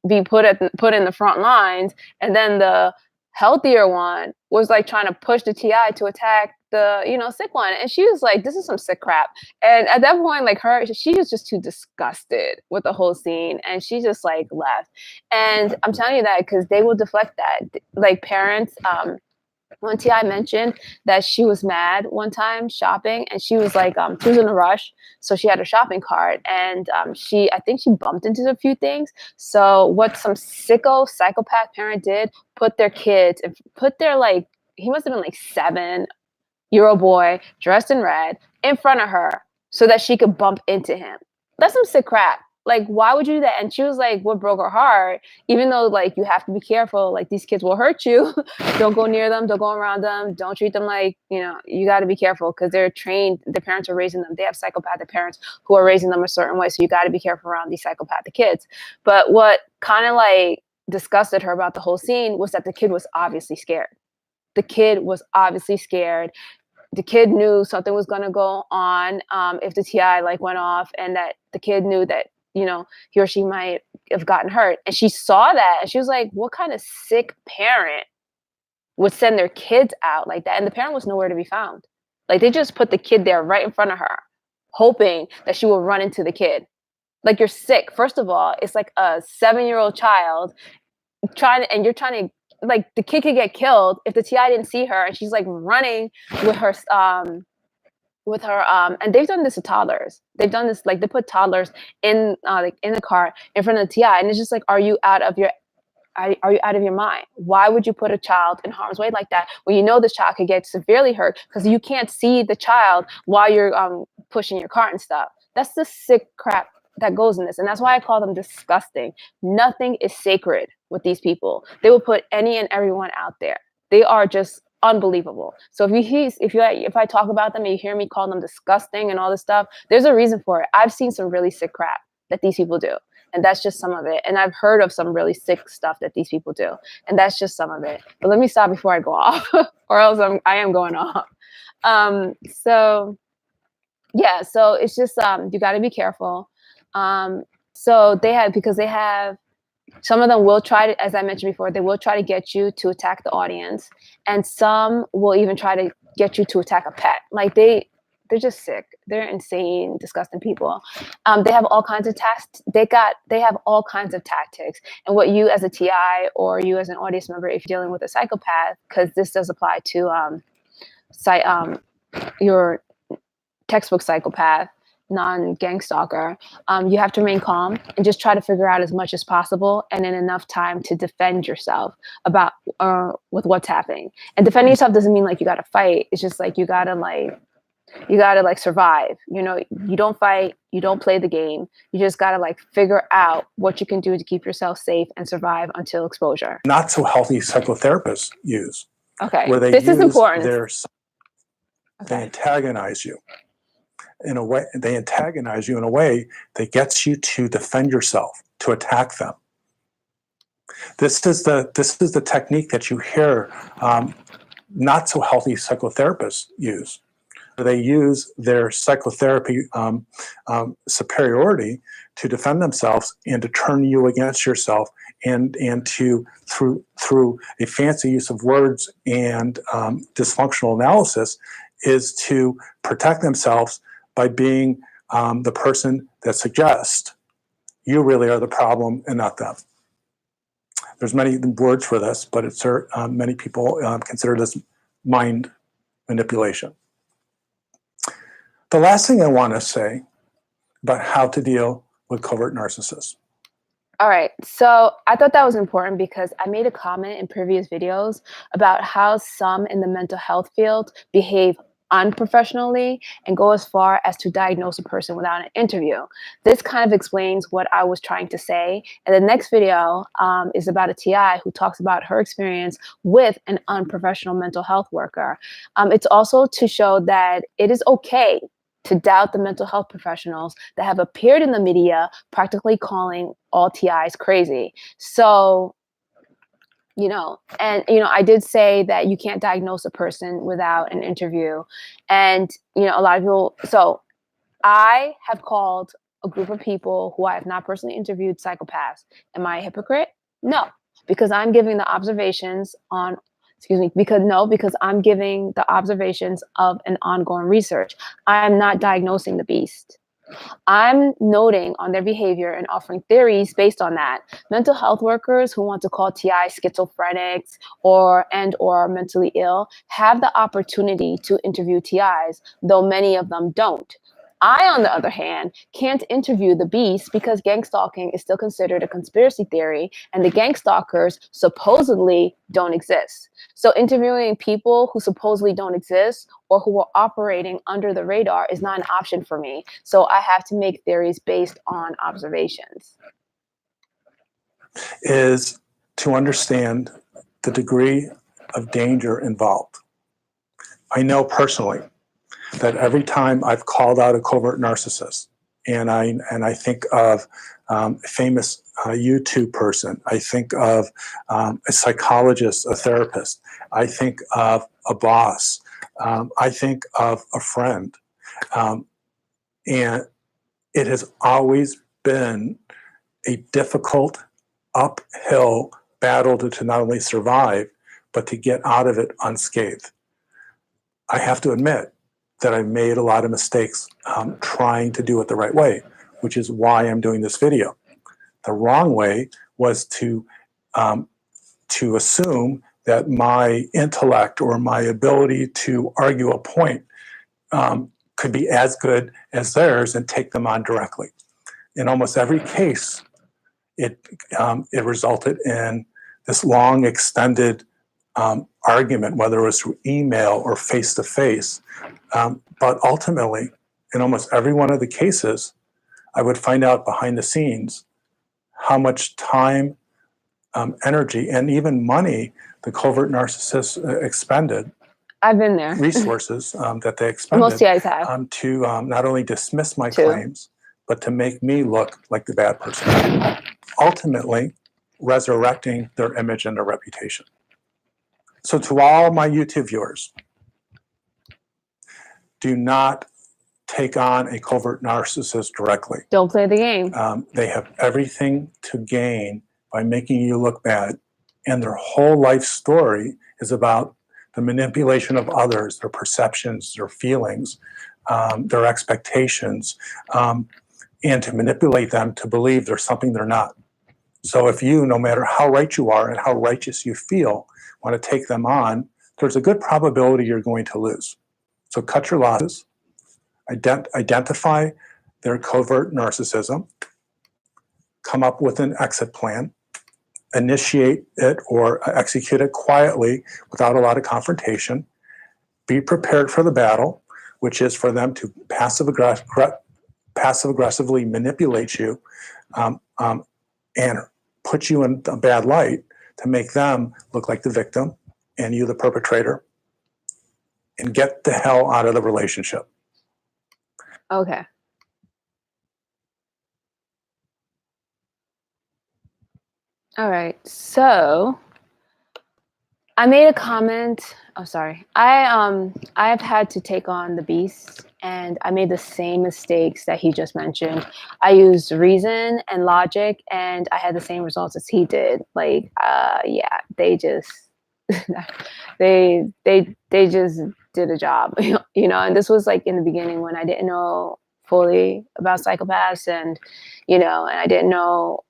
be put in the front lines, and then the healthier one was like trying to push the TI to attack the, sick one. And she was like, this is some sick crap. And at that point, like she was just too disgusted with the whole scene. And she just like left. And I'm telling you that because they will deflect that. Like parents, when T.I. mentioned that she was mad one time shopping, and she was like, she was in a rush, so she had a shopping cart, and I think she bumped into a few things. So what some psychopath parent did, put their kids, and put their like, he must have been like 7-year-old boy dressed in red in front of her so that she could bump into him. That's some sick crap. Like, why would you do that? And she was like, what broke her heart, even though like you have to be careful, like these kids will hurt you. Don't go near them, don't go around them, don't treat them like, you got to be careful because they're trained, the parents are raising them. They have psychopathic parents who are raising them a certain way. So you got to be careful around these psychopathic kids. But what kind of like disgusted her about the whole scene was that the kid was obviously scared. The kid was obviously scared. The kid knew something was going to go on if the TI like went off, and that the kid knew that, he or she might have gotten hurt. And she saw that and she was like, what kind of sick parent would send their kids out like that? And the parent was nowhere to be found. Like they just put the kid there right in front of her, hoping that she will run into the kid. Like, you're sick. First of all, it's like a 7-year-old child and you're trying to, like, the kid could get killed if the TI didn't see her and she's like running with her and they've done this to toddlers. They've done this, like they put toddlers in like in the car in front of the TI, and it's just like, are you out of your mind? Why would you put a child in harm's way like that when you know this child could get severely hurt because you can't see the child while you're pushing your cart and stuff? That's the sick crap that goes in this, and that's why I call them disgusting. Nothing is sacred with these people. They will put any and everyone out there. They are just unbelievable. So if I talk about them and you hear me call them disgusting and all this stuff, there's a reason for it. I've seen some really sick crap that these people do, and that's just some of it. And I've heard of some really sick stuff that these people do, and that's just some of it. But let me stop before I go off, or else I am going off. So it's just you got to be careful. So they have some of them will try to, as I mentioned before, they will try to get you to attack the audience, and some will even try to get you to attack a pet. Like they're just sick. They're insane, disgusting people. They have all kinds of they have all kinds of tactics. And what you as a TI or you as an audience member, if you're dealing with a psychopath, because this does apply to your textbook psychopath, non-gang stalker, you have to remain calm and just try to figure out as much as possible and in enough time to defend yourself about with what's happening. And defending yourself doesn't mean like you got to fight. It's just like you got to survive. You don't fight, you don't play the game. You just got to like figure out what you can do to keep yourself safe and survive until exposure. Not so healthy psychotherapists use. Okay, where they this is important. They antagonize you. In a way, they antagonize you in a way that gets you to defend yourself, to attack them. This is the technique that you hear not so healthy psychotherapists use. They use their psychotherapy superiority to defend themselves and to turn you against yourself, and to through a fancy use of words and dysfunctional analysis is to protect themselves by being the person that suggests you really are the problem and not them. There's many words for this, but it's many people consider this mind manipulation. The last thing I want to say about how to deal with covert narcissists. All right, so I thought that was important because I made a comment in previous videos about how some in the mental health field behave unprofessionally and go as far as to diagnose a person without an interview. This kind of explains what I was trying to say. And the next video is about a TI who talks about her experience with an unprofessional mental health worker. It's also to show that it is okay to doubt the mental health professionals that have appeared in the media practically calling all TIs crazy. So, I did say that you can't diagnose a person without an interview. And, a lot of people, so I have called a group of people who I have not personally interviewed psychopaths. Am I a hypocrite? No. because I'm giving the observations on, because I'm giving the observations of an ongoing research. I am not diagnosing the beast. I'm noting on their behavior and offering theories based on that. Mental health workers who want to call TI schizophrenics or mentally ill have the opportunity to interview TIs, though many of them don't. I, on the other hand, can't interview the beast because gang stalking is still considered a conspiracy theory and the gang stalkers supposedly don't exist. So interviewing people who supposedly don't exist or who are operating under the radar is not an option for me. So I have to make theories based on observations. Is to understand the degree of danger involved. I know personally that every time I've called out a covert narcissist, and I think of a famous YouTube person, I think of a psychologist, a therapist, I think of a boss, I think of a friend, and it has always been a difficult uphill battle to not only survive, but to get out of it unscathed. I have to admit that I've made a lot of mistakes trying to do it the right way, which is why I'm doing this video. The wrong way was to assume that my intellect or my ability to argue a point could be as good as theirs and take them on directly. In almost every case, it resulted in this long, extended argument, whether it was through email or face-to-face. But ultimately, in almost every one of the cases, I would find out behind the scenes how much time, energy, and even money the covert narcissists expended. I've been there. Resources that they expended. Most TIs have. To not only dismiss my claims, but to make me look like the bad person. Ultimately, resurrecting their image and their reputation. So to all my YouTube viewers, do not take on a covert narcissist directly. Don't play the game. They have everything to gain by making you look bad. And their whole life story is about the manipulation of others, their perceptions, their feelings, their expectations, and to manipulate them to believe there's something they're not. So if you, no matter how right you are and how righteous you feel, want to take them on, there's a good probability you're going to lose. So cut your losses, identify their covert narcissism, come up with an exit plan, initiate it or execute it quietly without a lot of confrontation, be prepared for the battle, which is for them to passive-aggressively manipulate you and put you in a bad light to make them look like the victim and you the perpetrator, and get the hell out of the relationship. Okay. All right. So I made a comment. Oh, sorry. I've had to take on the beast, and I made the same mistakes that he just mentioned. I used reason and logic, and I had the same results as he did. Like, yeah, they just they just did a job, you know. And this was like in the beginning when I didn't know fully about psychopaths, and and I didn't know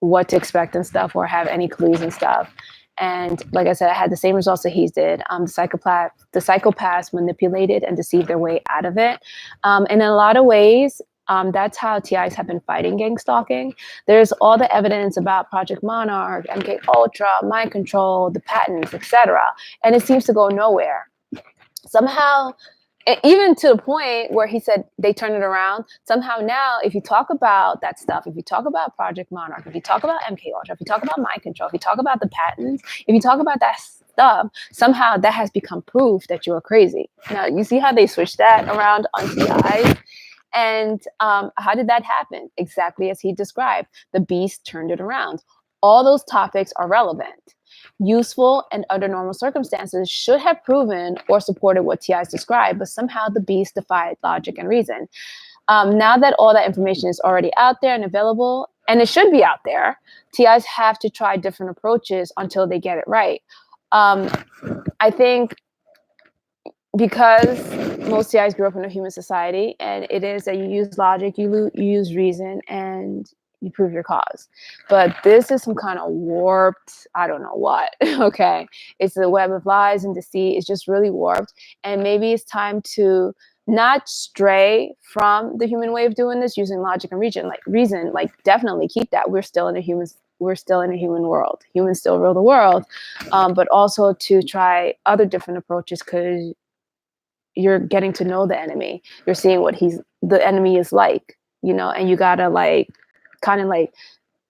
what to expect and stuff, or have any clues and stuff. And like I said, I had the same results that he did. The psychopaths manipulated and deceived their way out of it. And in a lot of ways, that's how TIs have been fighting gang stalking. There's all the evidence about Project Monarch, MK Ultra, mind control, the patents, etc. And it seems to go nowhere. Somehow, even to the point where he said they turn it around. Somehow now, if you talk about that stuff, if you talk about Project Monarch, if you talk about MK Ultra, if you talk about mind control, if you talk about the patents, if you talk about that stuff, somehow that has become proof that you are crazy. Now, you see how they switched that around on TIs? And how did that happen? Exactly as he described. The beast turned it around. All those topics are relevant. Useful and under normal circumstances should have proven or supported what TIs described, but somehow the beast defied logic and reason. Now that all that information is already out there and available, and it should be out there. TIs have to try different approaches until they get it right. I think because most TIs grew up in a human society, and it is that you use logic, you use reason, and you prove your cause. But this is some kind of warped, I don't know what, okay? It's a web of lies and deceit. It's just really warped. And maybe it's time to not stray from the human way of doing this using logic and reason, like definitely keep that. We're still in a human world. Humans still rule the world. But also to try other different approaches, because you're getting to know the enemy. You're seeing what the enemy is like, and you gotta kind of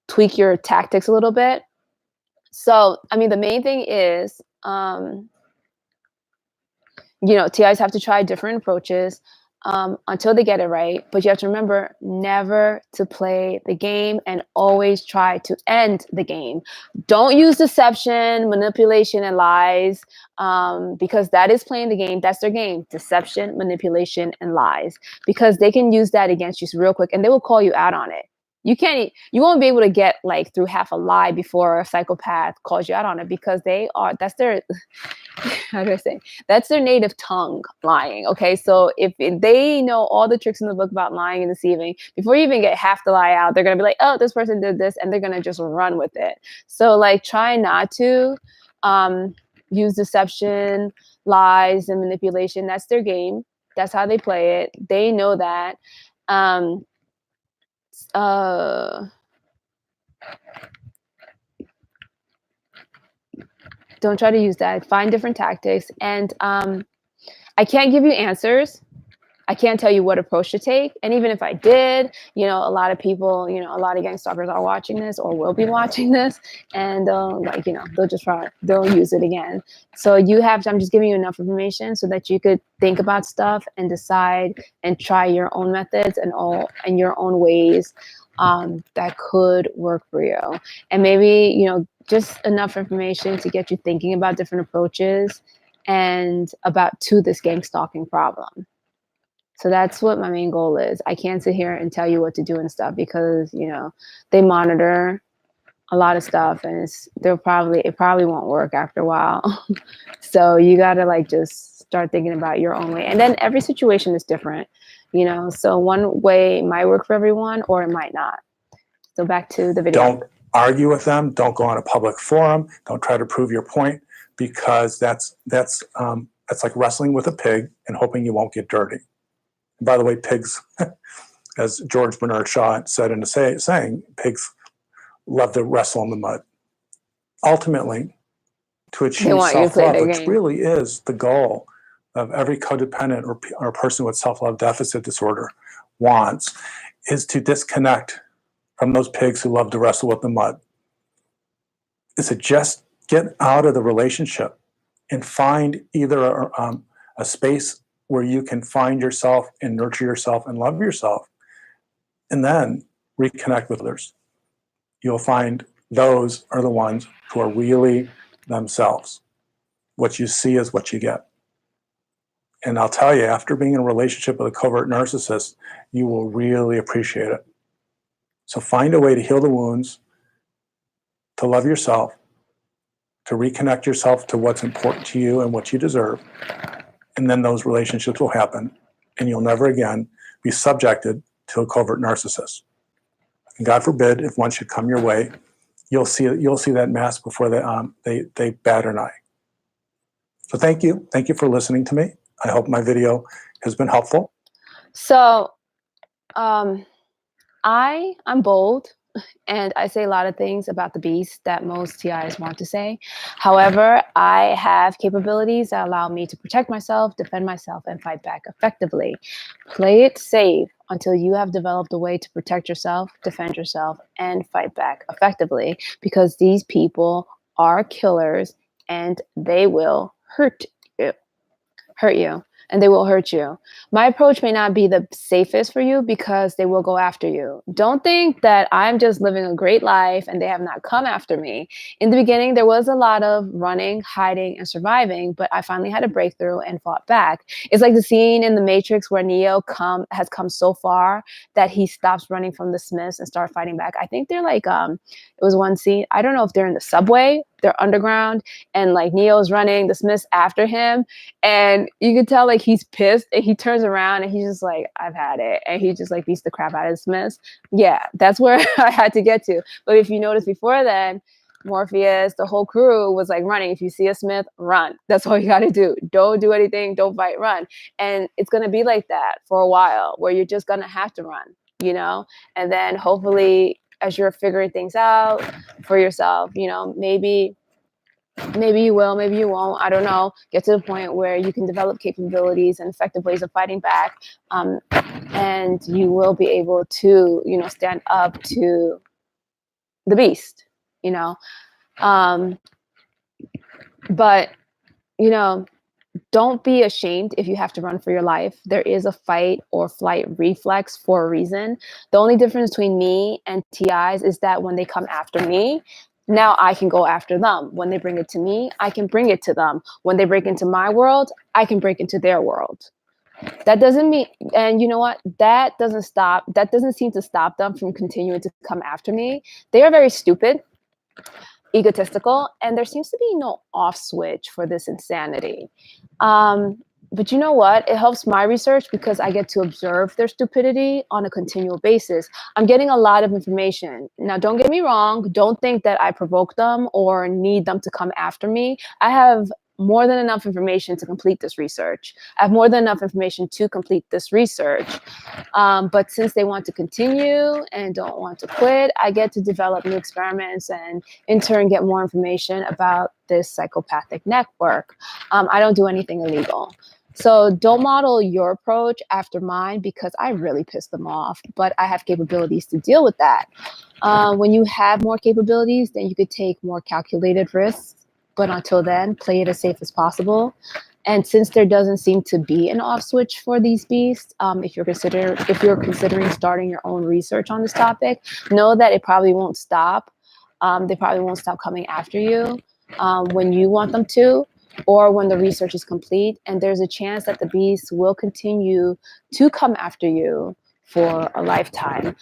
tweak your tactics a little bit. So, I mean, the main thing is, TIs have to try different approaches until they get it right. But you have to remember never to play the game, and always try to end the game. Don't use deception, manipulation, and lies, because that is playing the game. That's their game: deception, manipulation, and lies, because they can use that against you real quick, and they will call you out on it. You won't be able to get through half a lie before a psychopath calls you out on it, because that's their, how do I say? That's their native tongue, lying. Okay. So if they know all the tricks in the book about lying and deceiving, before you even get half the lie out, they're going to be like, oh, this person did this, and they're going to just run with it. So try not to use deception, lies, and manipulation. That's their game. That's how they play it. They know that. Don't try to use that. Find different tactics. And I can't give you answers. I can't tell you what approach to take. And even if I did, a lot of people, a lot of gang stalkers are watching this or will be watching this, and they'll just they'll use it again. So I'm just giving you enough information so that you could think about stuff and decide and try your own methods and your own ways that could work for you. And maybe, just enough information to get you thinking about different approaches and to this gang stalking problem. So that's what my main goal is. I can't sit here and tell you what to do and stuff, because, they monitor a lot of stuff, and it probably won't work after a while. So you got to just start thinking about your own way. And then every situation is different, so one way might work for everyone or it might not. So back to the video. Don't argue with them. Don't go on a public forum. Don't try to prove your point, because that's like wrestling with a pig and hoping you won't get dirty. And by the way, pigs, as George Bernard Shaw said in a saying, pigs love to wrestle in the mud. Ultimately, to achieve self-love, which really is the goal of every codependent or person with self-love deficit disorder wants, is to disconnect from those pigs who love to wrestle with the mud. Is to just get out of the relationship and find either a space where you can find yourself and nurture yourself and love yourself, and then reconnect with others. You'll find those are the ones who are really themselves. What you see is what you get. And I'll tell you, after being in a relationship with a covert narcissist, you will really appreciate it. So find a way to heal the wounds, to love yourself, to reconnect yourself to what's important to you and what you deserve. And then those relationships will happen, and you'll never again be subjected to a covert narcissist. And God forbid, if one should come your way, you'll see that mask before they bat an eye. So thank you for listening to me. I hope my video has been helpful. So I'm bold, and I say a lot of things about the beast that most TIs want to say. However, I have capabilities that allow me to protect myself, defend myself, and fight back effectively. Play it safe until you have developed a way to protect yourself, defend yourself, and fight back effectively, because these people are killers and they will hurt you. and they will hurt you. My approach may not be the safest for you because they will go after you. Don't think that I'm just living a great life and they have not come after me. In the beginning, there was a lot of running, hiding, and surviving, but I finally had a breakthrough and fought back. It's like the scene in The Matrix where Neo has come so far that he stops running from the Smiths and start fighting back. I think they're like, it was one scene, I don't know if they're in the subway, they're underground, and like Neo's running, the Smiths after him, and you could tell like he's pissed, and he turns around and he's just like, I've had it, and he just like beats the crap out of the Smiths. Yeah, that's where I had to get to. But if you notice before then, Morpheus, the whole crew was like running. If you see a Smith, run. That's all you got to do. Don't do anything. Don't fight, run. And it's going to be like that for a while where you're just going to have to run, you know? And then hopefully as you're figuring things out for yourself, you know, maybe you will, maybe you won't, I don't know, get to the point where you can develop capabilities and effective ways of fighting back. And you will be able to, you know, stand up to the beast, you know? But, you know, don't be ashamed if you have to run for your life. There is a fight or flight reflex for a reason. The only difference between me and TIs is that when they come after me, now I can go after them. When they bring it to me, I can bring it to them. When they break into my world, I can break into their world. That doesn't mean, and you know what? That doesn't seem to stop them from continuing to come after me. They are very stupid, egotistical, and there seems to be no off switch for this insanity. But you know what? It helps my research because I get to observe their stupidity on a continual basis. I'm getting a lot of information. Now, don't get me wrong. Don't think that I provoke them or need them to come after me. I have more than enough information to complete this research. I have more than enough information to complete this research. But since they want to continue and don't want to quit, I get to develop new experiments and in turn get more information about this psychopathic network. I don't do anything illegal. So don't model your approach after mine because I really pissed them off, but I have capabilities to deal with that. When you have more capabilities, then you could take more calculated risks. But until then, play it as safe as possible. And since there doesn't seem to be an off switch for these beasts, if you're considering starting your own research on this topic, know that it probably won't stop. They probably won't stop coming after you when you want them to, or when the research is complete. And there's a chance that the beasts will continue to come after you for a lifetime,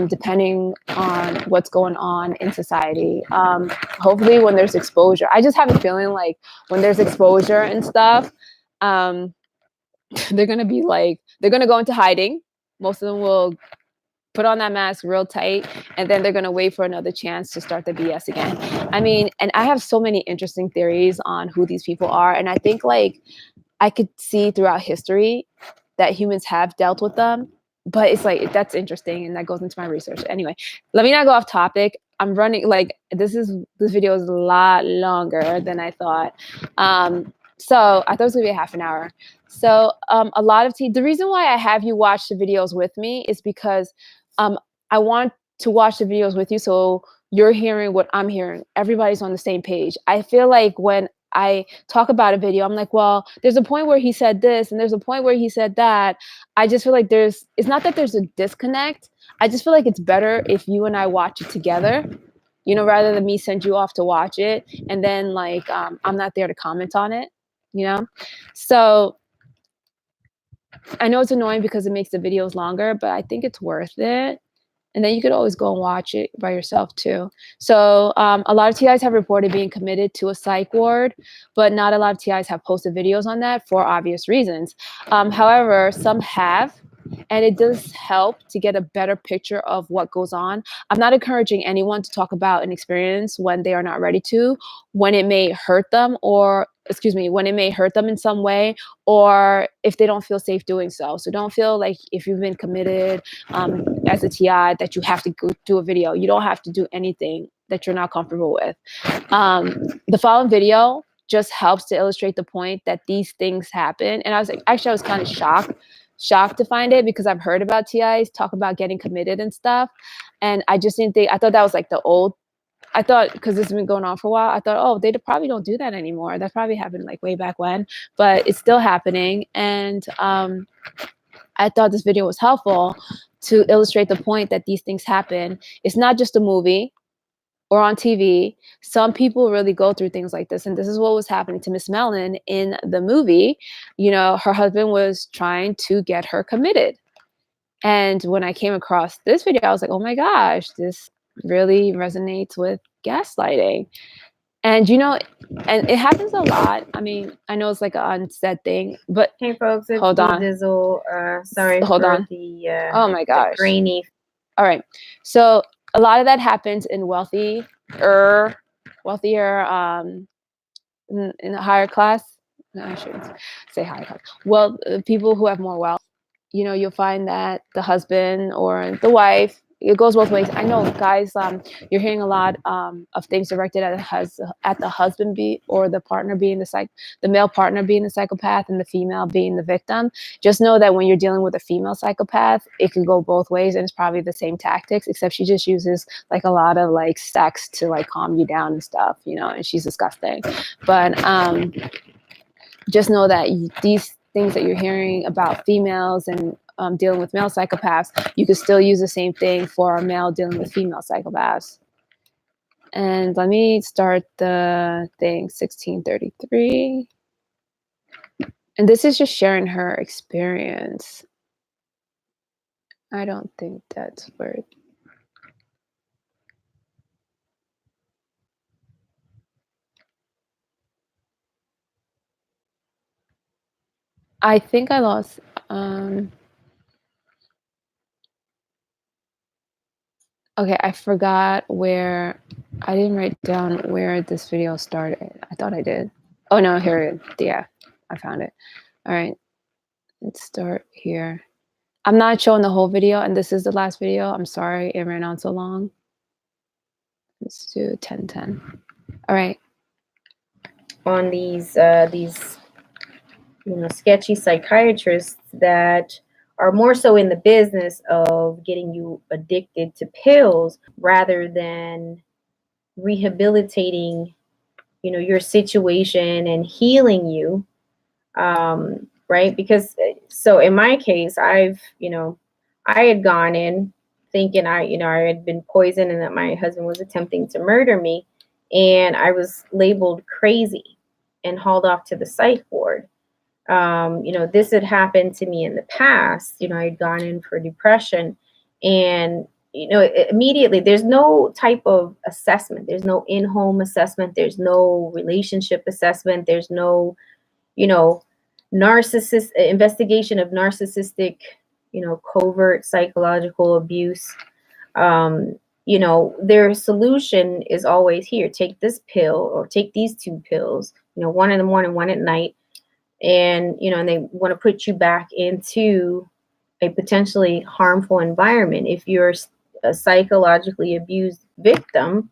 depending on what's going on in society. Hopefully when there's exposure, I just have a feeling like when there's exposure and stuff, they're going to go into hiding. Most of them will put on that mask real tight, and then they're going to wait for another chance to start the BS again. I mean, and I have so many interesting theories on who these people are. And I think like I could see throughout history that humans have dealt with them. But it's like, that's interesting, and that goes into my research. Anyway, let me not go off topic. I'm running, like, this video is a lot longer than I thought. So I thought it was gonna be a half an hour. So the reason why I have you watch the videos with me is because I want to watch the videos with you so you're hearing what I'm hearing. Everybody's on the same page. I feel like when I talk about a video, I'm like, well, there's a point where he said this and there's a point where he said that. I just feel like it's not that there's a disconnect. I just feel like it's better if you and I watch it together, you know, rather than me send you off to watch it. And then like, I'm not there to comment on it, you know? So I know it's annoying because it makes the videos longer, but I think it's worth it. And then you could always go and watch it by yourself too. So a lot of TIs have reported being committed to a psych ward, but not a lot of TIs have posted videos on that for obvious reasons. However, some have, and it does help to get a better picture of what goes on. I'm not encouraging anyone to talk about an experience when they are not ready to, when it may hurt them when it may hurt them in some way, or if they don't feel safe doing so. So don't feel like if you've been committed as a TI that you have to go do a video. You don't have to do anything that you're not comfortable with. The following video just helps to illustrate the point that these things happen. And I was kind of shocked to find it because I've heard about TIs talk about getting committed and stuff. And I just didn't think, I thought that was like the old I thought, because this has been going on for a while, I thought, oh, they probably don't do that anymore. That probably happened like way back when, but it's still happening. And I thought this video was helpful to illustrate the point that these things happen. It's not just a movie or on TV. Some people really go through things like this. And this is what was happening to Miss Mellon in the movie. You know, her husband was trying to get her committed. And when I came across this video, I was like, oh my gosh, this really resonates with gaslighting. And, you know, and it happens a lot. I mean, I know it's like an unsaid thing, but Hey folks, it's hold on. Dizzle. Sorry Hold for on. the Oh my gosh. grainy. All right. So a lot of that happens in wealthier, in a higher class. No, I shouldn't say higher class. Well, people who have more wealth. You know, you'll find that the husband or the wife, it goes both ways. I know, guys, you're hearing a lot of things directed at the husband or the partner being the male partner being the psychopath and the female being the victim. Just know that when you're dealing with a female psychopath, it can go both ways, and it's probably the same tactics, except she just uses like a lot of like sex to like calm you down and stuff, you know, and she's disgusting. But just know that these things that you're hearing about females and dealing with male psychopaths, you could still use the same thing for a male dealing with female psychopaths. And let me start the thing, 1633. And this is just sharing her experience. I don't think that's worth. I think I lost. Okay, I forgot where. I didn't write down where this video started. I thought I did. Oh no, here it is. Yeah, I found it. All right, let's start here. I'm not showing the whole video, and this is the last video. I'm sorry it ran on so long. Let's do 10:10. All right. On these sketchy psychiatrists that are more so in the business of getting you addicted to pills rather than rehabilitating your situation and healing you, right? Because so in my case, I had gone in thinking I had been poisoned and that my husband was attempting to murder me, and I was labeled crazy and hauled off to the psych ward. This had happened to me in the past. I had gone in for depression, and immediately there's no type of assessment. There's no in-home assessment. There's no relationship assessment. There's no, narcissist investigation of narcissistic, covert psychological abuse. Their solution is always here. Take this pill or take these two pills, one in the morning, one at night. And, and they want to put you back into a potentially harmful environment. If you're a psychologically abused victim,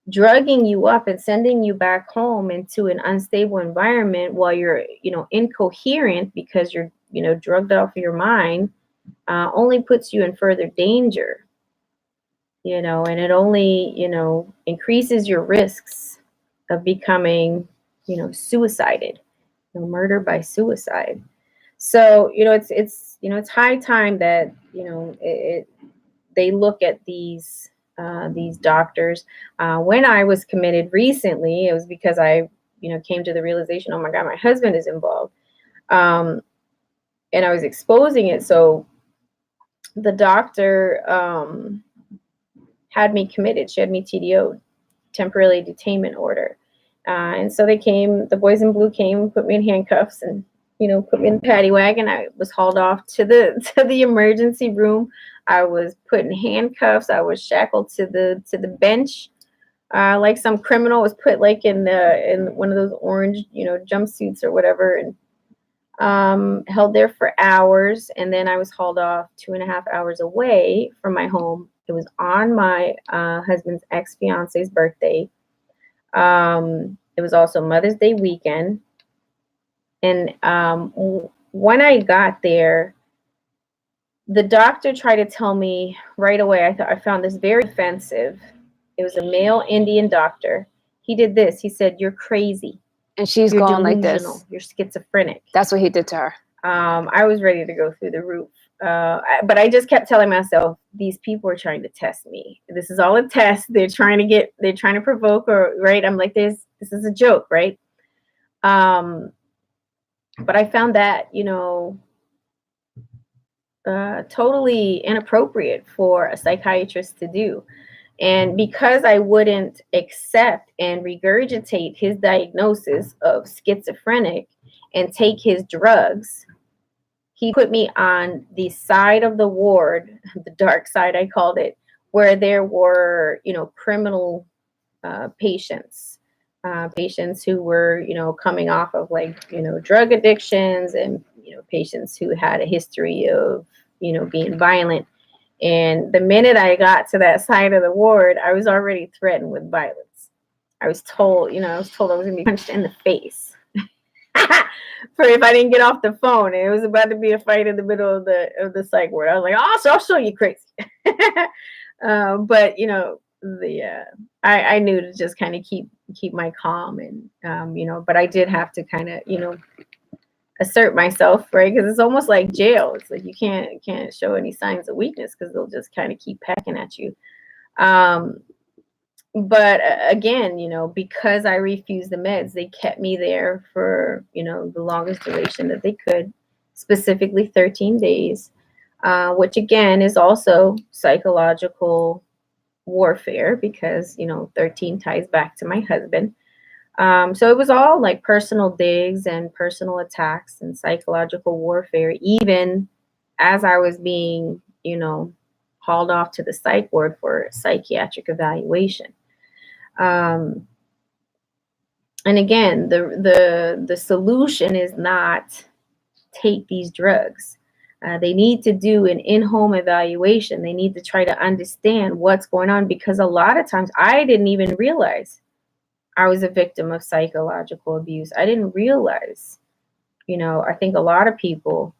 drugging you up and sending you back home into an unstable environment while you're, incoherent because you're, drugged off your mind, only puts you in further danger, and it only, increases your risks of becoming, suicided, murder by suicide. So, it's high time that, they look at these doctors. When I was committed recently, it was because I, came to the realization, oh my God, my husband is involved. And I was exposing it. So the doctor had me committed. She had me TDO'd, temporarily detainment order. And so the boys in blue came, put me in handcuffs and, put me in the paddy wagon. I was hauled off to the emergency room. I was put in handcuffs. I was shackled to the bench, like some criminal was put like in one of those orange, jumpsuits or whatever, and held there for hours. And then I was hauled off 2.5 hours away from my home. It was on my husband's ex-fiance's birthday. It was also Mother's Day weekend. And when I got there, the doctor tried to tell me right away, I found this very offensive. It was a male Indian doctor. He did this. He said, "You're crazy. And she's You're going like delusional. this. You're schizophrenic." That's what he did to her. I was ready to go through the roof. But I just kept telling myself, these people are trying to test me. This is all a test. They're trying to provoke, or right. I'm like, this is a joke, right? But I found that, totally inappropriate for a psychiatrist to do. And because I wouldn't accept and regurgitate his diagnosis of schizophrenic and take his drugs, he put me on the side of the ward, the dark side, I called it, where there were, criminal patients, patients who were, coming off of drug addictions, and, patients who had a history of, being violent. And the minute I got to that side of the ward, I was already threatened with violence. I was told I was going to be punched in the face for if I didn't get off the phone. And it was about to be a fight in the middle of the psych ward. I was like, "Oh, so I'll show you crazy." But I knew to just kind of keep my calm, and but I did have to kind of assert myself, right? Because it's almost like jail. It's like you can't show any signs of weakness, because they'll just kind of keep pecking at you. But again, because I refused the meds, they kept me there for the longest duration that they could, specifically 13 days, which again is also psychological warfare, because 13 ties back to my husband. So it was all like personal digs and personal attacks and psychological warfare, even as I was being, hauled off to the psych ward for psychiatric evaluation. And again, the solution is not take these drugs. They need to do an in-home evaluation. They need to try to understand what's going on, because a lot of times I didn't even realize I was a victim of psychological abuse. I didn't realize, I think a lot of people,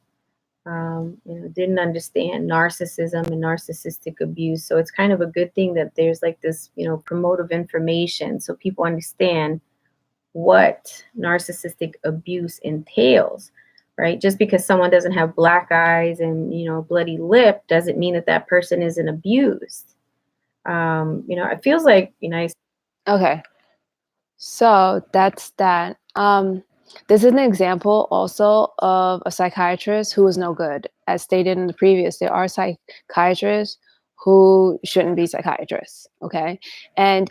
didn't understand narcissism and narcissistic abuse. So it's kind of a good thing that there's like this, promotive information, so people understand what narcissistic abuse entails, right? Just because someone doesn't have black eyes and, bloody lip doesn't mean that that person isn't abused. It feels like, Okay. So that's that. This is an example also of a psychiatrist who is no good. As stated in the previous, there are psychiatrists who shouldn't be psychiatrists, okay? And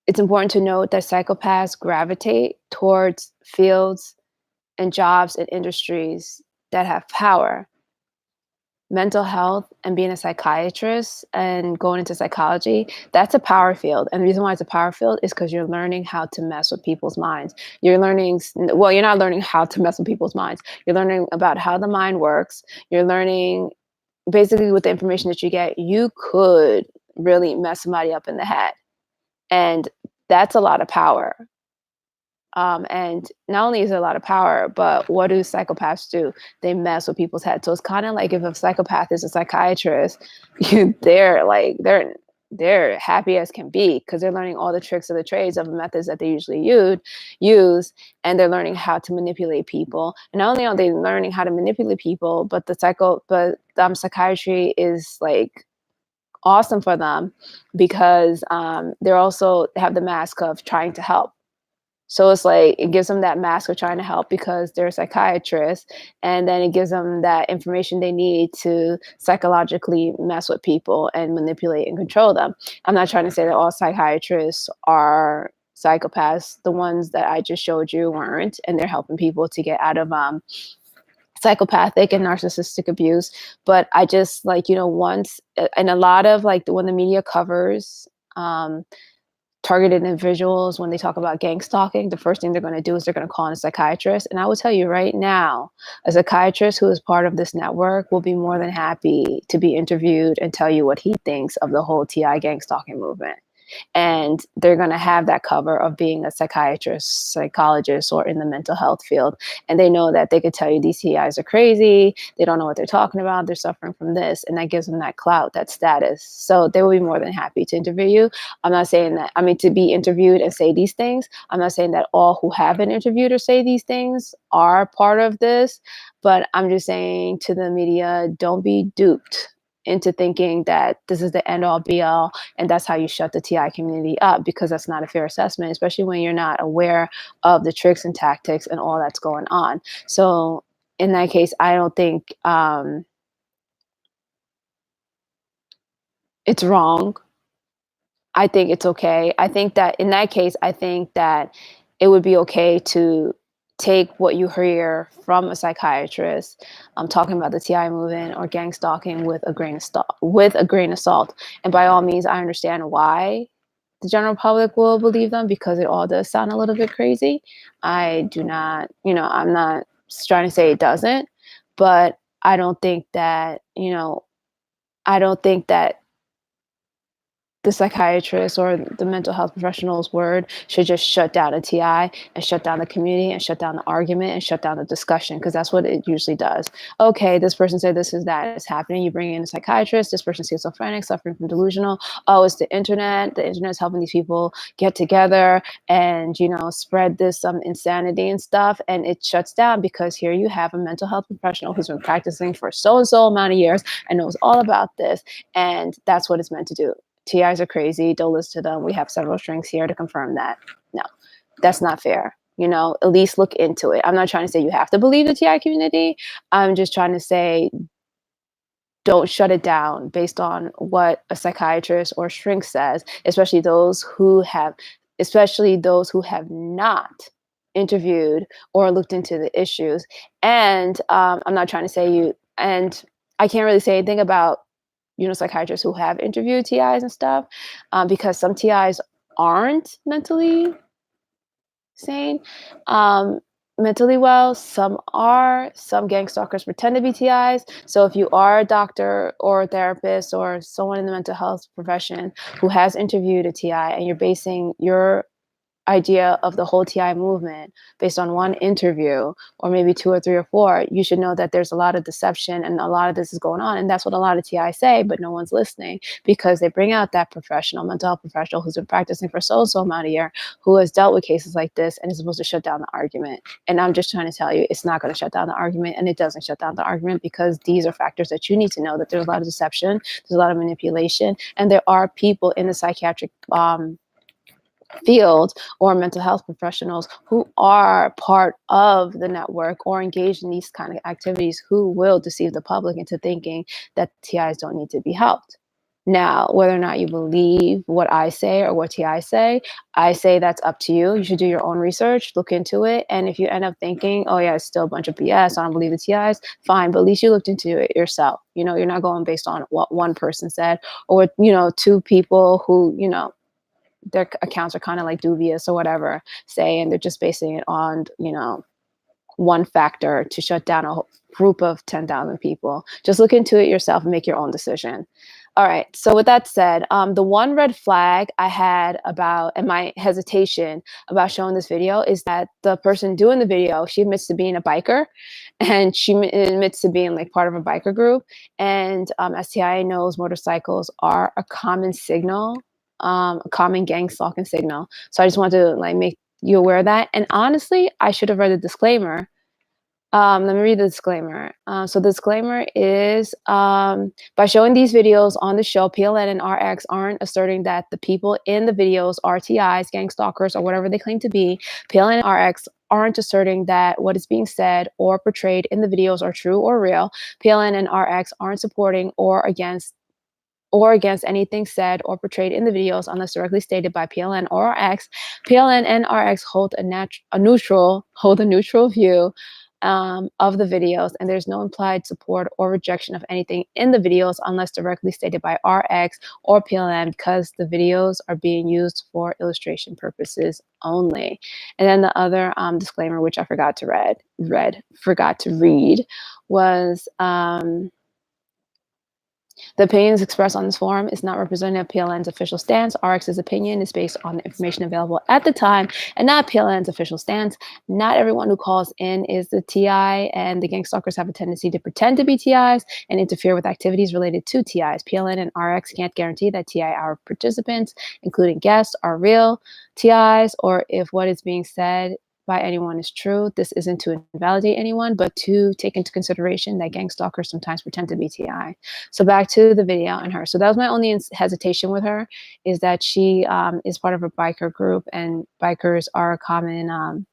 it's important to note that psychopaths gravitate towards fields and jobs and industries that have power. Mental health and being a psychiatrist and going into psychology, that's a power field. And the reason why it's a power field is because you're learning how to mess with people's minds. You're not learning how to mess with people's minds. You're learning about how the mind works. You're learning basically with the information that you get, you could really mess somebody up in the head. And that's a lot of power. And not only is it a lot of power, but what do psychopaths do? They mess with people's heads. So it's kind of like if a psychopath is a psychiatrist, they're happy as can be, because they're learning all the tricks of the trades of the methods that they usually use, and they're learning how to manipulate people. And not only are they learning how to manipulate people, but psychiatry is like awesome for them, because they have the mask of trying to help. So it's like it gives them that mask of trying to help because they're a psychiatrist, and then it gives them that information they need to psychologically mess with people and manipulate and control them. I'm not trying to say that all psychiatrists are psychopaths. The ones that I just showed you weren't, and they're helping people to get out of psychopathic and narcissistic abuse. But I just once, and a lot of when the media covers targeted individuals, when they talk about gang stalking, the first thing they're going to do is they're going to call in a psychiatrist. And I will tell you right now, a psychiatrist who is part of this network will be more than happy to be interviewed and tell you what he thinks of the whole TI gang stalking movement. and they're going to have that cover of being a psychiatrist, psychologist, or in the mental health field. And they know that they could tell you these TIs are crazy. They don't know what they're talking about. They're suffering from this. And that gives them that clout, that status. So they will be more than happy to interview you. I'm not saying that, I mean, to be interviewed and say these things. I'm not saying that all who have been interviewed or say these things are part of this, but I'm just saying to the media, don't be duped into thinking that this is the end all be all and that's how you shut the TI community up, because that's not a fair assessment, especially when you're not aware of the tricks and tactics and all that's going on. So in that case, I don't think it's wrong. I think it's okay. I think that in that case, I think that it would be okay to take what you hear from a psychiatrist talking about the TI movement or gang stalking with a grain of salt. And by all means, I understand why the general public will believe them, because it all does sound a little bit crazy. I do not, I'm not trying to say it doesn't, but I don't think that, I don't think that the psychiatrist or the mental health professional's word should just shut down a TI and shut down the community and shut down the argument and shut down the discussion, because that's what it usually does. Okay, this person said this is that is happening. You bring in a psychiatrist. This person's schizophrenic, suffering from delusional. Oh, it's the internet. The internet's helping these people get together and spread this insanity and stuff, and it shuts down because here you have a mental health professional who's been practicing for so and so amount of years and knows all about this, and that's what it's meant to do. TIs are crazy. Don't listen to them. We have several strings here to confirm that. No, that's not fair. At least look into it. I'm not trying to say you have to believe the TI community. I'm just trying to say don't shut it down based on what a psychiatrist or shrink says, especially those who have not interviewed or looked into the issues. And I'm not trying to say you, and I can't really say anything about psychiatrists who have interviewed TIs and stuff, because some TIs aren't mentally sane, mentally well. Some are. Some gang stalkers pretend to be TIs. So if you are a doctor or a therapist or someone in the mental health profession who has interviewed a TI and you're basing your idea of the whole TI movement based on one interview or maybe 2 or 3 or 4, you should know that there's a lot of deception and a lot of this is going on. And that's what a lot of TI say, but no one's listening because they bring out that professional, mental health professional who's been practicing for so amount of year, who has dealt with cases like this and is supposed to shut down the argument. And I'm just trying to tell you, it's not going to shut down the argument, and it doesn't shut down the argument because these are factors that you need to know, that there's a lot of deception, there's a lot of manipulation, and there are people in the psychiatric field or mental health professionals who are part of the network or engaged in these kind of activities who will deceive the public into thinking that TIs don't need to be helped. Now, whether or not you believe what I say or what TI say, I say that's up to you. You should do your own research, look into it. And if you end up thinking, oh yeah, it's still a bunch of BS, I don't believe the TIs, fine. But at least you looked into it yourself. You're not going based on what one person said or, 2 people who, their accounts are kind of like dubious or whatever say, and they're just basing it on, one factor to shut down a whole group of 10,000 people. Just look into it yourself and make your own decision. All right. So with that said, the one red flag I had about, and my hesitation about showing this video is that the person doing the video, she admits to being a biker and she admits to being like part of a biker group. And STI knows motorcycles are a common signal, a common gang stalking signal. So I just wanted to make you aware of that. And honestly, I should have read the disclaimer. Let me read the disclaimer. So the disclaimer is, by showing these videos on the show, PLN and RX aren't asserting that the people in the videos are TIs, gang stalkers, or whatever they claim to be. PLN and RX aren't asserting that what is being said or portrayed in the videos are true or real. PLN and RX aren't supporting or against anything said or portrayed in the videos unless directly stated by PLN or RX. PLN and RX hold a neutral view of the videos, and there's no implied support or rejection of anything in the videos unless directly stated by RX or PLN, because the videos are being used for illustration purposes only. And then the other disclaimer, which I forgot to read, was The opinions expressed on this forum is not representative of PLN's official stance. RX's opinion is based on the information available at the time and not PLN's official stance. Not everyone who calls in is the TI, and the gang stalkers have a tendency to pretend to be TIs and interfere with activities related to TIs. PLN and RX can't guarantee that TI hour participants, including guests, are real TIs, or if what is being said by anyone is true. This isn't to invalidate anyone, but to take into consideration that gang stalkers sometimes pretend to be TI. So back to the video and her. So that was my only hesitation with her, is that she is part of a biker group, and bikers are a common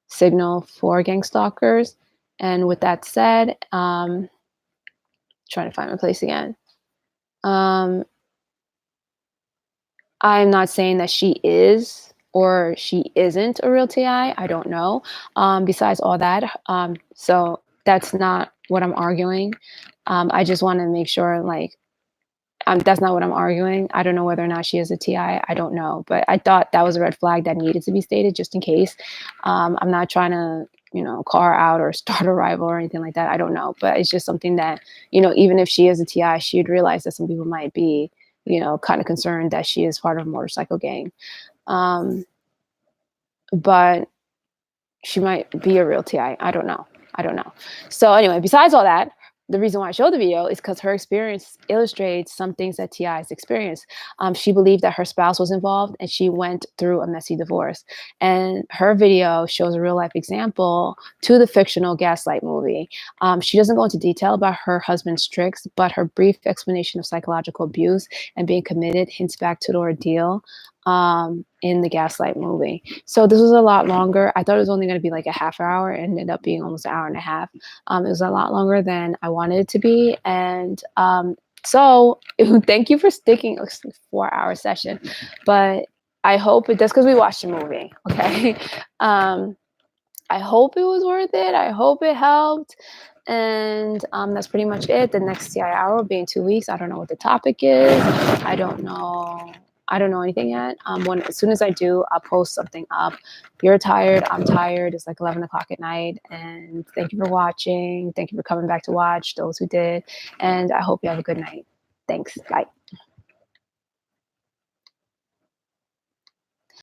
signal for gang stalkers. And with that said, trying to find my place again. I'm not saying that she is or she isn't a real TI. I don't know. Besides all that, so that's not what I'm arguing. I just want to make sure, like, that's not what I'm arguing. I don't know whether or not she is a TI. I don't know, but I thought that was a red flag that needed to be stated just in case. I'm not trying to, call her out or start a rival or anything like that. I don't know, but it's just something that, even if she is a TI, she'd realize that some people might be, kind of concerned that she is part of a motorcycle gang. But she might be a real TI. I don't know. So anyway, besides all that, the reason why I showed the video is because her experience illustrates some things that TIs experience. She believed that her spouse was involved and she went through a messy divorce. And her video shows a real life example to the fictional Gaslight movie. She doesn't go into detail about her husband's tricks, but her brief explanation of psychological abuse and being committed hints back to the ordeal in the Gaslight movie. So this was a lot longer. I thought it was only going to be like a half hour. It ended up being almost an hour and a half. It was a lot longer than I wanted it to be. And so thank you for sticking. It was a 4-hour session, but I hope that's because we watched the movie. Okay. I hope it was worth it. I hope it helped. And that's pretty much it. The next CI hour will be in 2 weeks. I don't know what the topic is. I don't know anything yet. As soon as I do, I'll post something up. You're tired. I'm tired. It's like 11 o'clock at night. And thank you for watching. Thank you for coming back to watch, those who did. And I hope you have a good night. Thanks. Bye.